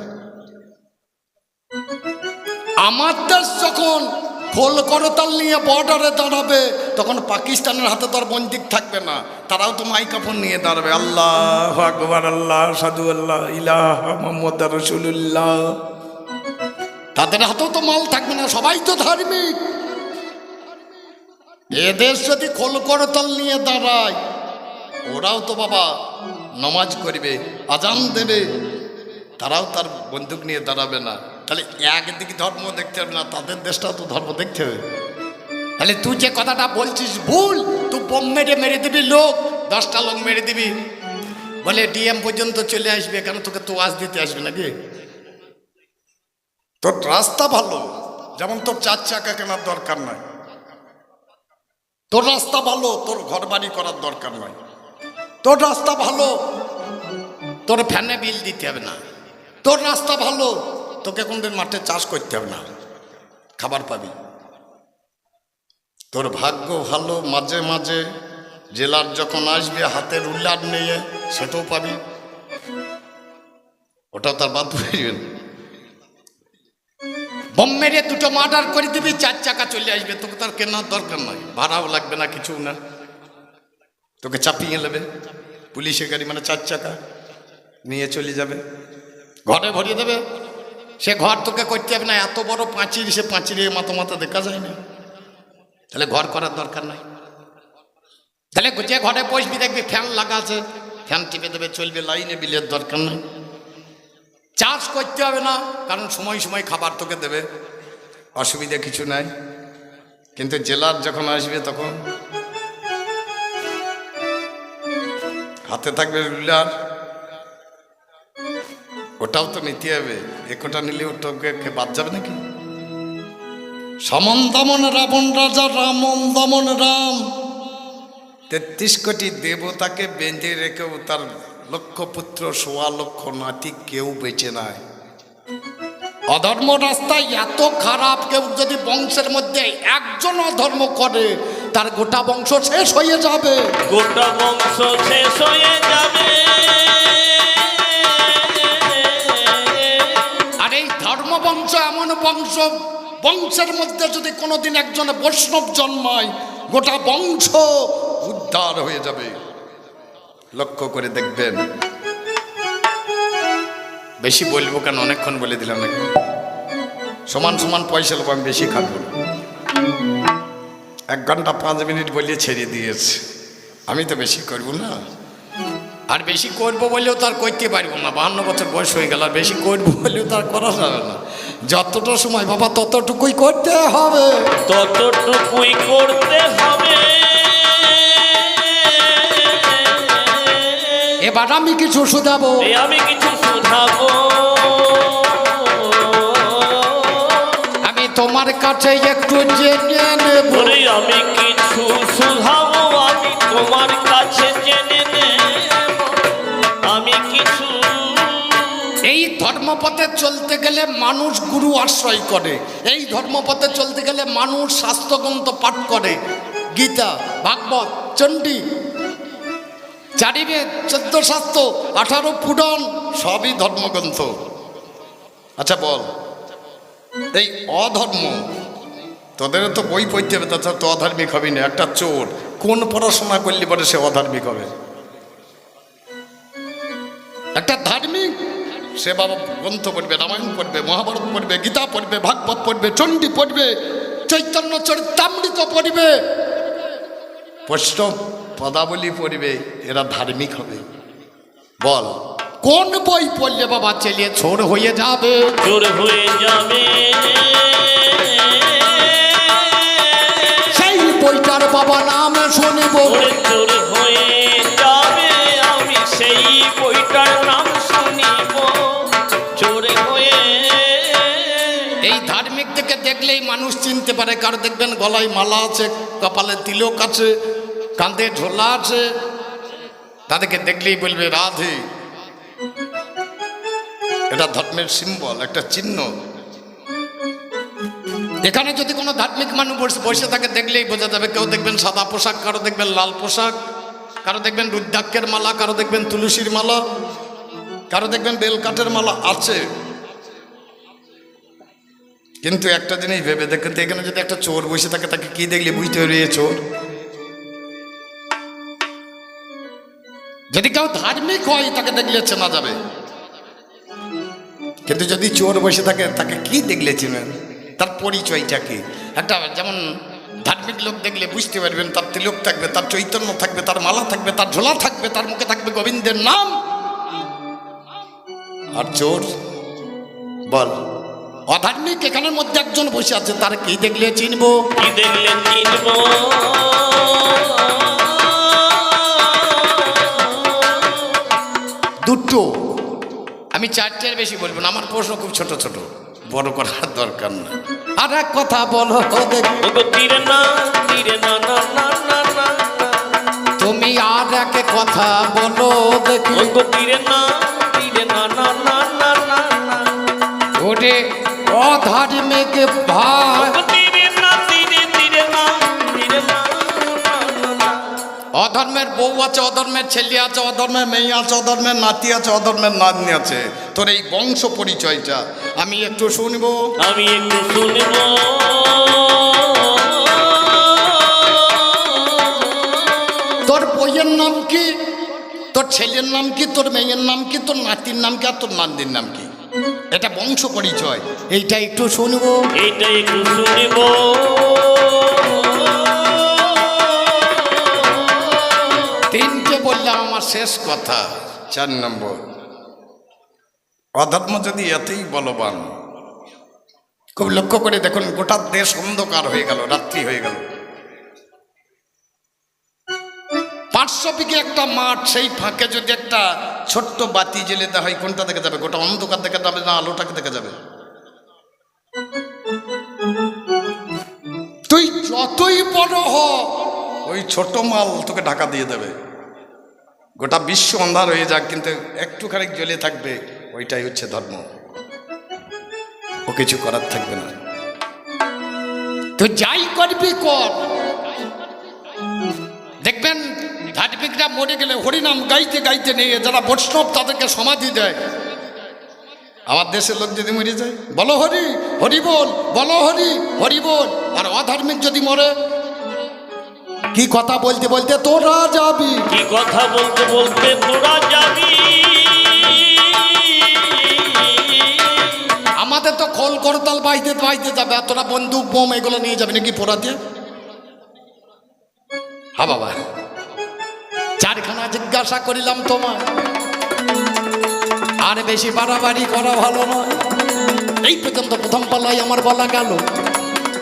আমার দেশ যখন খোল করতাল নিয়ে বর্ডারে দাঁড়াবে, তখন পাকিস্তানের হাতে তো আর বন্দুক থাকবে না, তারাও তো মাইক্রোফোন নিয়ে দাঁড়াবে, আল্লাহ আকবার, আল্লাহ সাধু, আল্লাহ ইলাহা মুহাম্মদ রাসূলুল্লাহ। তাদের হাতেও তো মাল থাকবে না, সবাই তো ধার্মিক। এদেশ যদি খোল করতাল নিয়ে দাঁড়ায়, ওরাও তো বাবা নমাজ করবে, আজান দেবে, তারাও তার বন্দুক নিয়ে দাঁড়াবে না। তাহলে একদিকে ধর্ম দেখতে হবে না, তাদের দেশটাও তো ধর্ম দেখতে হবে। তাহলে তুই যে কথাটা বলছিস ভুল, তুই বোম মেরে মেরে দিবি লোক, 10টা লোক মেরে দিবি, বলে ডিএম পর্যন্ত চলে আসবে, কেন তোকে তো আজ দিতে আসবে নাকি? তোর রাস্তা ভালো, যেমন তোর 4 চাকা কেনার দরকার নয়, তোর রাস্তা ভালো, তোর ঘর বাড়ি করার দরকার নয়, তোর রাস্তা ভালো, তোর ফ্যানে বিল দিতে হবে না, তোর রাস্তা ভালো, তোকে কোনদিন মাঠে চাষ করতে হবে না, খাবার পাবি। তোর ভাগ্য ভালো, মাঝে মাঝে জেলার যখন আসবে হাতের উল্লার নিয়ে, সেটাও পাবি, ওটাও তার বাদ পড়বেন। বোম মেরে 2টো মার্ডার করে দিবি, 4 চাকা চলে আসবে, তোকে তার কেনার দরকার নয়, ভাড়াও লাগবে না, কিছু না, তোকে চাপিয়ে নেবে পুলিশের গাড়ি, মানে 4 চাকা নিয়ে চলে যাবে, ঘরে ভরিয়ে দেবে। সে ঘর তোকে করতে হবে না, এত বড় পাঁচিল, সে পাঁচিলে মাথা দেখা যায় না, তাহলে ঘর করার দরকার নাই। তাহলে যে ঘরে বসবি দেখবি ফ্যান লাগা আছে, ফ্যান টিপে দেবে, চলবে, লাইনে বিলের দরকার নেই। চাষ করতে হবে না, কারণ সময় সময় খাবার তোকে দেবে, অসুবিধা কিছু নাই। কিন্তু জেলার যখন আসবে তখন হাতে থাকবে রুলার, ওটাও তো নিতে হবে, একটা নিলে ওটাকে বাদ যাবে নাকি? সমন দমন রাবণ রাজা, রামন দমন রাম, 33 কোটি দেবতাকে বেঁধে রেখেও তার লক্ষ পুত্র 1.25 লক্ষ নাতি কেউ বেঁচে নাই। অধর্ম রাস্তায় এত খারাপ, কেউ যদি বংশের মধ্যে একজন অধর্ম করে তার গোটা বংশ শেষ হয়ে যাবে, গোটা বংশ শেষ হয়ে যাবে। আর এই ধর্ম বংশ এমন বংশ, বংশের মধ্যে যদি কোনোদিন একজনে বৈষ্ণব জন্মায় গোটা বংশ উদ্ধার হয়ে যাবে। লক্ষ্য করে দেখবেন। বেশি বলবো কেন, অনেকক্ষণ বলে দিলাম নাকি। সমান সমান পয়সা লোক, আমি বেশি খাবো না। 1 ঘন্টা 5 মিনিট বলে ছেড়ে দিয়েছে। আমি তো বেশি করব না, আর বেশি করবো বলেও তার করতে পারবো না। 52 বছর বয়স হয়ে গেল, আর বেশি করবো বলেও তার করা যাবে না। যতটা সময় বাবা ততটুকুই করতে হবে, ততটুকুই করতে হবে। এবার আমি কিছু শুধাবো, আমি কিছু শুধাবো। আমি তোমার কাছে একটু জেনে নেব। ওরে আমি কিছু শুধাবো, আমি তোমার কাছে জেনে নেব। আমি কিছু। এই ধর্মপথে চলতে গেলে মানুষ গুরু আশ্রয় করে। এই ধর্মপথে চলতে গেলে মানুষ শাস্ত্রগ্রন্থ পাঠ করে। গীতা, ভাগবত, চণ্ডী, 4 বেদ, 14 শাস্ত্র, 18 পুরাণ, সবই ধর্মগ্রন্থ। আচ্ছা বল, এই অধর্ম, তোদেরও তো বই পড়তে হবে, তাছাড়া তো অধার্মিক হবি না। একটা চোর কোন পড়াশোনা করলে পরে সে অধার্মিক হবে? একটা ধার্মিক সে বাবা গ্রন্থ পড়বে, রামায়ণ পড়বে, মহাভারত পড়বে, গীতা পড়বে, ভাগবত পড়বে, চণ্ডী পড়বে, চৈতন্য চরিতামৃত পড়বে, বৈষ্ণব পদাবলী পড়বে, এরা ধার্মিক হবে। বল, কোন বই পড়লে বাবা ছেলে চোর হয়ে যাবে? চোর হয়ে যাবে। সেই বইটার বাবা নাম শুনব। ওরে চোর হয়ে যাবে, আমি সেই বইটার নাম শুনিব। চোর হয়ে। এই ধার্মিক থেকে দেখলেই মানুষ চিনতে পারে। কারো দেখবেন গলায় মালা আছে, কপালে তিলক আছে, কাঁধে ঝোলা আছে, তাদেরকে দেখলেই বলবে রাধে। এটা ধর্মের সিম্বল, একটা চিহ্ন। এখানে যদি কোনো ধার্মিক মানুষ বসে থাকে দেখলেই বোঝা যাবে। কেউ দেখবেন সাদা পোশাক, কারো দেখবেন লাল পোশাক, কারো দেখবেন রুদ্রাক্ষের মালা, কারো দেখবেন তুলসীর মালা, কারো দেখবেন বেলকাঠের মালা আছে। কিন্তু একটা জিনিস ভেবে দেখেন তো, এখানে যদি একটা চোর বসে থাকে তাকে কি দেখলে বুঝতে পারবে এ চোর? যদি কেউ ধার্মিক হয় তাকে দেখলে চেনা যাবে। কিন্তু যদি চোর বসে থাকে তাকে কি দেখলে চেনেন? তার পরিচয়টা কি? একটা যেমন ধার্মিক লোক দেখলে বুঝতে পারবেন, তার তিলক থাকবে, তার চৈতন্য থাকবে, তার মালা থাকবে, তার ঝোলা থাকবে, তার মুখে থাকবে গোবিন্দের নাম। আর চোর, বল, অধার্মিক এখানের মধ্যে একজন বসে আছে, তার কি দেখলে চিনবো? কি দেখলে চিনব? দুটো, আমি 4টের বেশি বলবো না। আমার প্রশ্ন খুব ছোট ছোট, বড় করার দরকার না। আর এক কথা বলো দেখি, ওগো তীরে না, তীরে না, না না না না না। তুমি আর এক কথা বলো দেখি। ওগো তীরে না, তীরে না, না না না না না। ওরে অধার্মিক ভাই, ওগো তীরে না, তীরে তীরে না, তীরে না না না না। অধর্মের বউ আছে, অধর্মের ছেলে আছে, অধর্মের মেয়ে আছে, অধর্মের নাতি আছে, অধর্মের নাতনি আছে। তোর এই বংশ পরিচয়টা আমি একটু শুনবো। আমি একটু শুনব। তোর বইয়ের নাম কি? তোর ছেলের নাম কি? তোর মেয়ের নাম কি? তোর নাতির নাম কি? আর তোর নাতনির নাম কি? এটা বংশ পরিচয়, এইটা একটু শুনবো। এইটা একটু শুনব। 3টে বললাম, আমার শেষ কথা 4 নম্বর। অধর্ম যদি এতই বলবান, খুব লক্ষ্য করে দেখুন, গোটা দেশ অন্ধকার হয়ে গেল, রাত্রি হয়ে গেল। 500 বিঘে একটা মাঠ, সেই ফাঁকে যদি একটা ছোট্ট বাতি জ্বেলে দেওয়া হয়, কোনটা দেখা যাবে? গোটা অন্ধকার দেখা যাবে না আলোটাকে দেখা যাবে? তুই যতই বড় হ, ওই ছোট মাল তোকে ঢাকা দিয়ে দেবে, গোটা বিশ্ব অন্ধার হয়ে যাক কিন্তু একটুখানি জ্বলে থাকবে, ওইটাই হচ্ছে ধর্ম। ও কিছু করার থাকবে না, তো যাই করবি কর। দেখবেন ধার্মিকরা মরে গেলে হরিনাম গাইতে গাইতে নিয়ে যারা বৈষ্ণব তাদেরকে সমাধি দেয়। আমার দেশের লোক যদি মরে যায় বলো হরি হরি বল, বলো হরি হরি বল। আর অধার্মিক যদি মরে কি কথা বলতে বলতে তোরা যাবি, কি কথা বলতে বলতে তোরা যাবি। আমাদের তো খোল করতাল বাইতে বাইতে যাবে, আর তোরা বন্দুক বোম এগুলো নিয়ে যাবি নাকি পোড়াতে? হ্যাঁ বাবা, চারখানা জিজ্ঞাসা করিলাম তোমার, আর বেশি বাড়াবাড়ি করা ভালো নয়। এই পর্যন্ত প্রথম পাল্লাই আমার বলা গেল,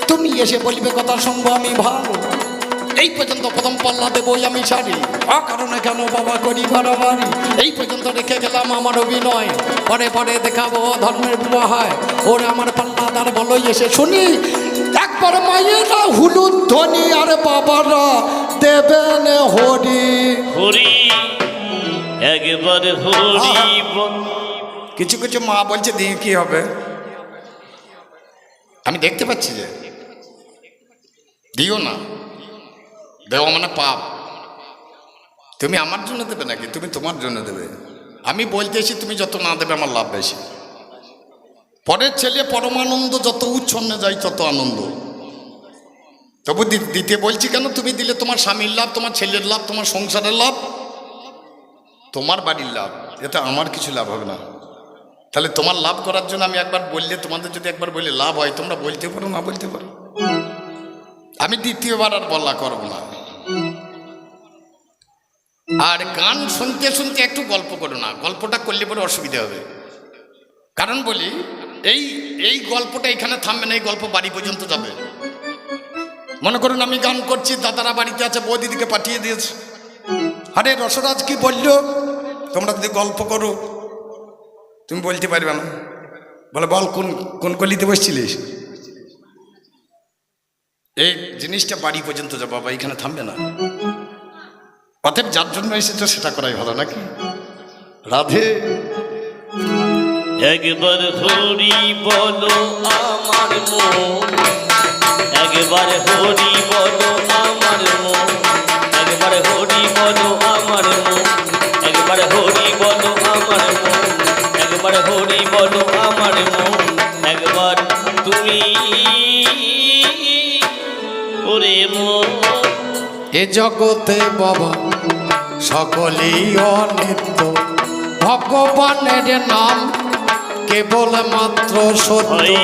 তুমি এসে বলবে কথা শুনবো আমি ভালো। এই পর্যন্ত প্রথম পাল্লা দেবই আমি ছাড়ি, অকারণে কেন বাবা করি বাড়াবাড়ি। এই পর্যন্ত রেখে গেলাম আমার অভিনয়, পরে পরে দেখাবো ধর্মের বিবাহায়। ওরে আমার পাল্লাদার বলোই এসে শুনি, একবার মায়েরা হুলুদ ধ্বনি আর বাবারা দেবেন হরি হরি, একবার হরি বল। কিছু কিছু মা বলছে দিয়ে কি হবে, আমি দেখতে পাচ্ছি যে দিও না, দেওয়া মানে পাপ। তুমি আমার জন্য দেবে নাকি তুমি তোমার জন্য দেবে? আমি বলতেছি তুমি যত না দেবে আমার লাভ বেশি। পরের ছেলে পরমানন্দ, যত উচ্ছন্নে যাই তত আনন্দ। তবু দিতে বলছি কেন, তুমি দিলে তোমার স্বামীর লাভ, তোমার ছেলের লাভ, তোমার সংসারের লাভ, তোমার বাড়ির লাভ, এতে আমার কিছু লাভ হবে না। তাহলে তোমার লাভ করার জন্য আমি একবার বললে, তোমাদের যদি একবার বললে লাভ হয় তোমরা বলতে পারো, না বলতে পারো। আমি দ্বিতীয়বার আর বলা করব না। আর গান শুনতে শুনতে একটু গল্প করো না, গল্পটা করলে পরে অসুবিধা হবে। কারণ বলি, এই গল্পটা এখানে থামবে না, এই গল্প বাড়ি পর্যন্ত যাবে। মনে করুন আমি গান করছি, দাদারা বাড়িতে আছে, বৌদিদিকে পাঠিয়ে দিয়েছে, আরে রসরাজ কি বললো, তোমরা যদি গল্প করো তুমি বলতে পারবে না। বলে বল কোন কোন কলিতে বসছিলিস। এই জিনিসটা বাড়ি পর্যন্ত যাবো বাবা, এখানে থামবে না। অতএব যার জন্য এসেছে সেটা করাই ভালো নাকি? রাধে। একবার হরি বলো আমার মন, একবার হরি বলো আমার মন, একবার হরি বলো আমার মন, একবার হরি বলো আমার মন, একবার হরি বলো আমার মন, একবার তুমি ওরে মন। এ জগতে বাবা সকলেই অনিত্য, ভগবানের নাম কেবল মাত্র সত্য। রে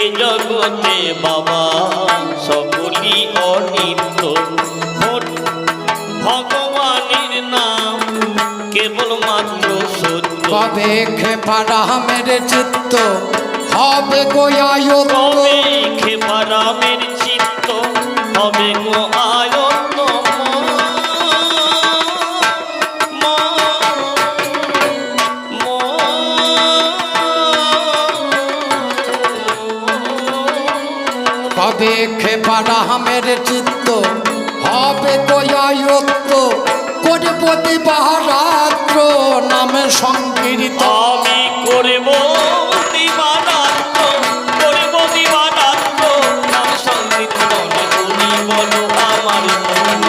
এ জগতে বাবা সকলই অনিত্য, ভগবানের নাম কেবল মাত্র সত্য। কবে খেপা রামের চিত্ত হবে গোয়ায়ত্ত, কবে খেপা রামের চিত্ত হবে গো আয়ত্ত। কবে খেপা রামের চিত্ত হবে গোয়ায়ত্ত, করব দিবারাত্র নামে সংকীর্ত। আমি করব দিবারাত্র, করব দিবারাত্র নাম সংকীর্তন। হরি বলো আমার মন,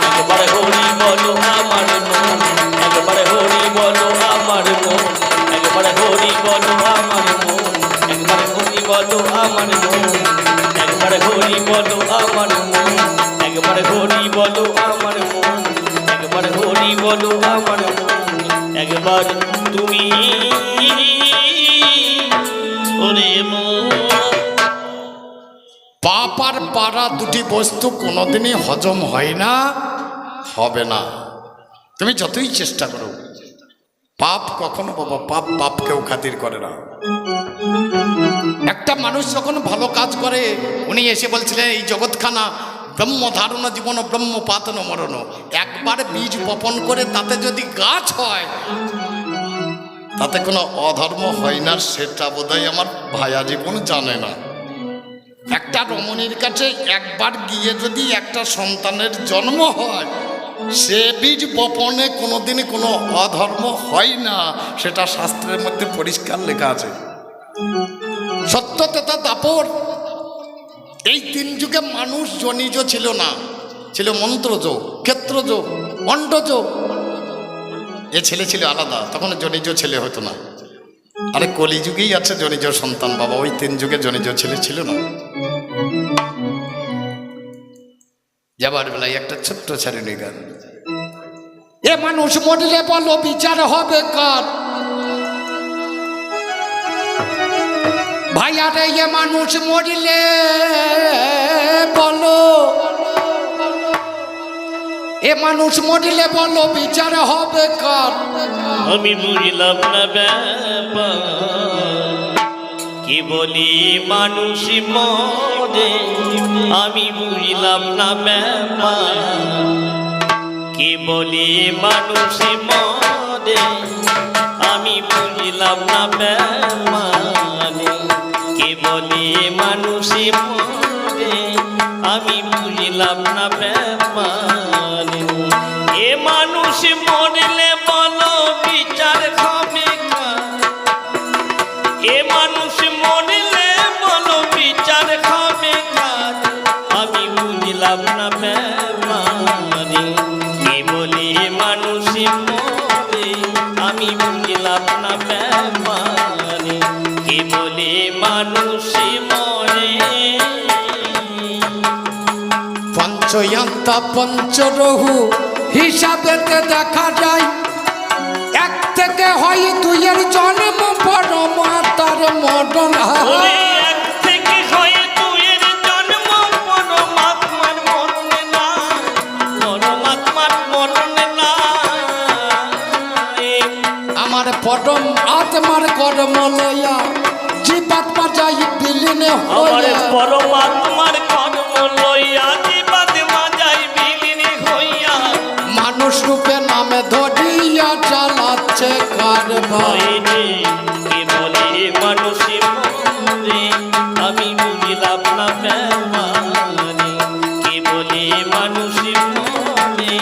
একবার হরি বলো আমার মন, একবার হরি বলো আমার মন, একবার হরি বলো আমার মন, একবার হরি বলো আমার মন, একবার হরি বলো আমার মন, একবার হরি বলো আমার মন, একবার হরি বলো আমার মন, একবার তুমি ওরে মন। পাপ আর পাড়া দুটি বস্তু কোনোদিনই হজম হয় না, হবে না। তুমি যতই চেষ্টা করো, পাপ কখনো বাবা পাপ কেউ খাতির করে না। একটা মানুষ যখন ভালো কাজ করে, উনি এসে বলছিলেন এই জগৎখানা ব্রহ্ম ধারণ জীবন ব্রহ্ম পাতন মরণ। একবার বীজ বপন করে তাতে যদি গাছ হয়, তাতে কোনো অধর্ম হয় না, সেটা বোধহয় আমার ভাইয়া জীবন জানে না। একটা রমণীর কাছে একবার গিয়ে যদি একটা সন্তানের জন্ম হয়, সে বীজ বপনে কোনোদিন কোনো অধর্ম হয় না, সেটা শাস্ত্রের মধ্যে পরিষ্কার লেখা আছে। সত্য তথা দাপর। এই 3 যুগে মানুষ জনিজ ছিল না, ছিল মন্ত্রযোগ, ক্ষেত্রযোগ, অন্ডযোগ। এ ছেলে ছিল আলাদা, তখন জনিজ ছেলে হতো না। আরে কলিযুগেই আছে জনিজ সন্তান বাবা, ওই 3 যুগে জনিজ ছেলে ছিল না। যাবার বেলায় একটা ছোট্ট ছাড়িনি গান, এ মানুষ মরলে বলো বিচার হবে কার? ভাইয়ারে এ মানুষ মরলে বলো, এ মানুষ মরলে বলো বিচার হবে কার? আমি বুঝলাম না ব্যাপার, কি বলি মানুষ মরে, আমি বুঝলাম না ব্যাপার, কি বলি মানুষ মরে, আমি বুঝলাম না ব্যাপার, কি বলি মানুষ মরে, আমি বুঝলাম না ব্যাপার। এ মানুষ মরলে বলো বিচার হবে কার? এ মানুষ মরলে বলো বিচার হবে কার? আমি বুঝলাম না ব্যাপার, কি বলি মানুষ মরে, আমি বুঝলাম না ব্যাপার, কি বলি মানুষ মরে। পঞ্চয়ন্তা পঞ্চরহু হিসাবেতে দেখা যায়, 1 থেকে হয় 2 জন্ম, বড় মাতার মডন ওরে এক থেকে হয় 2 জন্ম, পরমাত্মার মরণে নাই, পরমাত্মার মরণে নাই। আমার পরম আত্মার কর্ম লয়া জীবাত্মা যাই বিলীনে আমার হইয়া, পরমাত্মার কর্ম লইয়া জীবাত্মা যাই বিলীন হইয়া, মানুষ রূপে নামে ধরিয়া চালাচ্ছে কারবার। হইরে কি বলে মানুষ মরে, আমি বুঝলাম না ব্যাপার, কি বলে মানুষ মরে,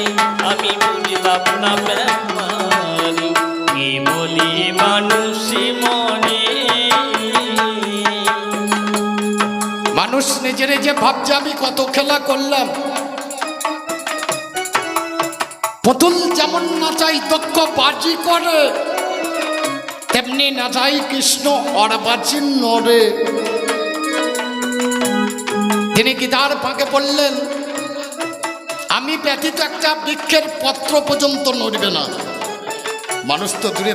আমি বুঝলাম না ব্যাপার, কি বলে মানুষ মরে। মানুষ নিজে নিজে ভাবছে আমি কত খেলা করলাম। পুতুল যেমন নাচাই দক্ষ বাজি করে, তেমনি নাচাই কৃষ্ণ অর্বাচীন নরে। তিনি গীতার ফাঁকে বললেন, আমি ব্যতীত একটা বৃক্ষের পত্র পর্যন্ত নড়বে না। মানুষ তো দূরে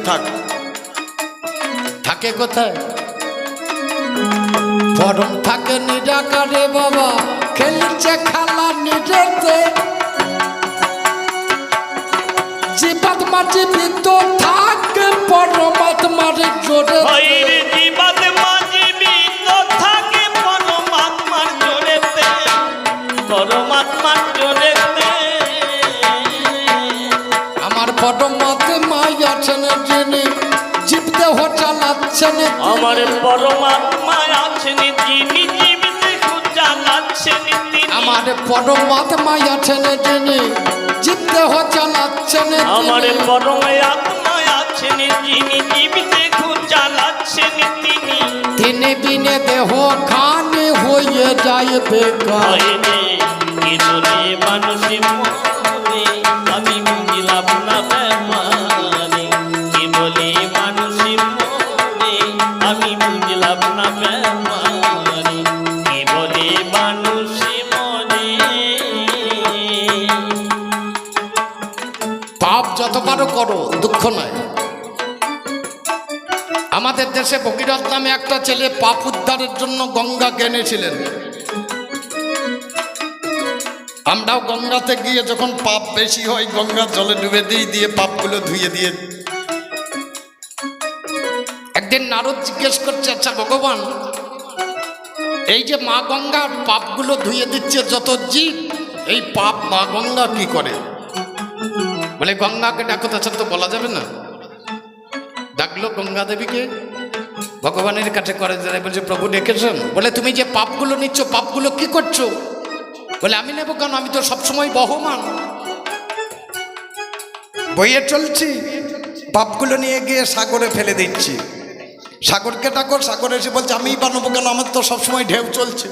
থাকে কোথায়? পরম থাকে নিরাকারে বাবা, খেলছে খেলা নিজেতে। জীবাত্মা জীবিত থাকে পরমাত্মার জোরে, হইরে জীবাত্মা জীবিত থাকে পরমাত্মার জোরেতে, পরমাত্মার জোরেতে। আমার পরমাত্মাই আছেন যিনি জীব দেহ চালাচ্ছেন, আমার পরমাত্মা আছেন যিনি জীব দেহ চালাচ্ছেন তিনি, আমার পরমাত্মাই আছেন যিনি জীব দেহ চালাচ্ছেন, আমার পরমাত্মা আছেন যিনি জীব দেহ চালাচ্ছেন তিনি, তিনি বিনে দেহ খানে হয়ে যায় বেকার। হইরে কি বলে মানুষ মরে, আমি বুঝলাম না ব্যাপার, কি বলে মানুষ মরে, আমি বুঝলাম না ব্যাপার, কি বলে মানুষ মরে। পাপ যতবারও করো দুঃখ নয়। আমাদের দেশে ভগীরথ নামে একটা ছেলে পাপ উদ্ধারের জন্য গঙ্গাকে এনেছিলেন। আমরাও গঙ্গাতে গিয়ে যখন পাপ বেশি হয় গঙ্গার জলে ডুবে দিয়ে পাপগুলো ধুয়ে দিয়ে। একদিন নারদ জিজ্ঞেস করছে, আচ্ছা ভগবান, এই যে মা গঙ্গার পাপগুলো ধুয়ে দিচ্ছে যত জীব, এই পাপ মা গঙ্গা কি করে? বলে গঙ্গাকে ডাকো, তাছাড়া তো বলা যাবে না। ডাকলো গঙ্গা দেবীকে, ভগবানের কাছে করে যায়, বলছে প্রভু ডেকেছেন? বলে তুমি যে পাপগুলো নিচ্ছ, পাপগুলো কি করছো? বলে আমি নেবো কেন, আমি তো সবসময় বহমান বইয়ে চলছি, পাপগুলো নিয়ে গিয়ে সাগরে ফেলে দিচ্ছি। সাগরকে ডাকো, সাগর এসে বলছে আমি বানাবো কেন, আমার তো সবসময় ঢেউ চলছে।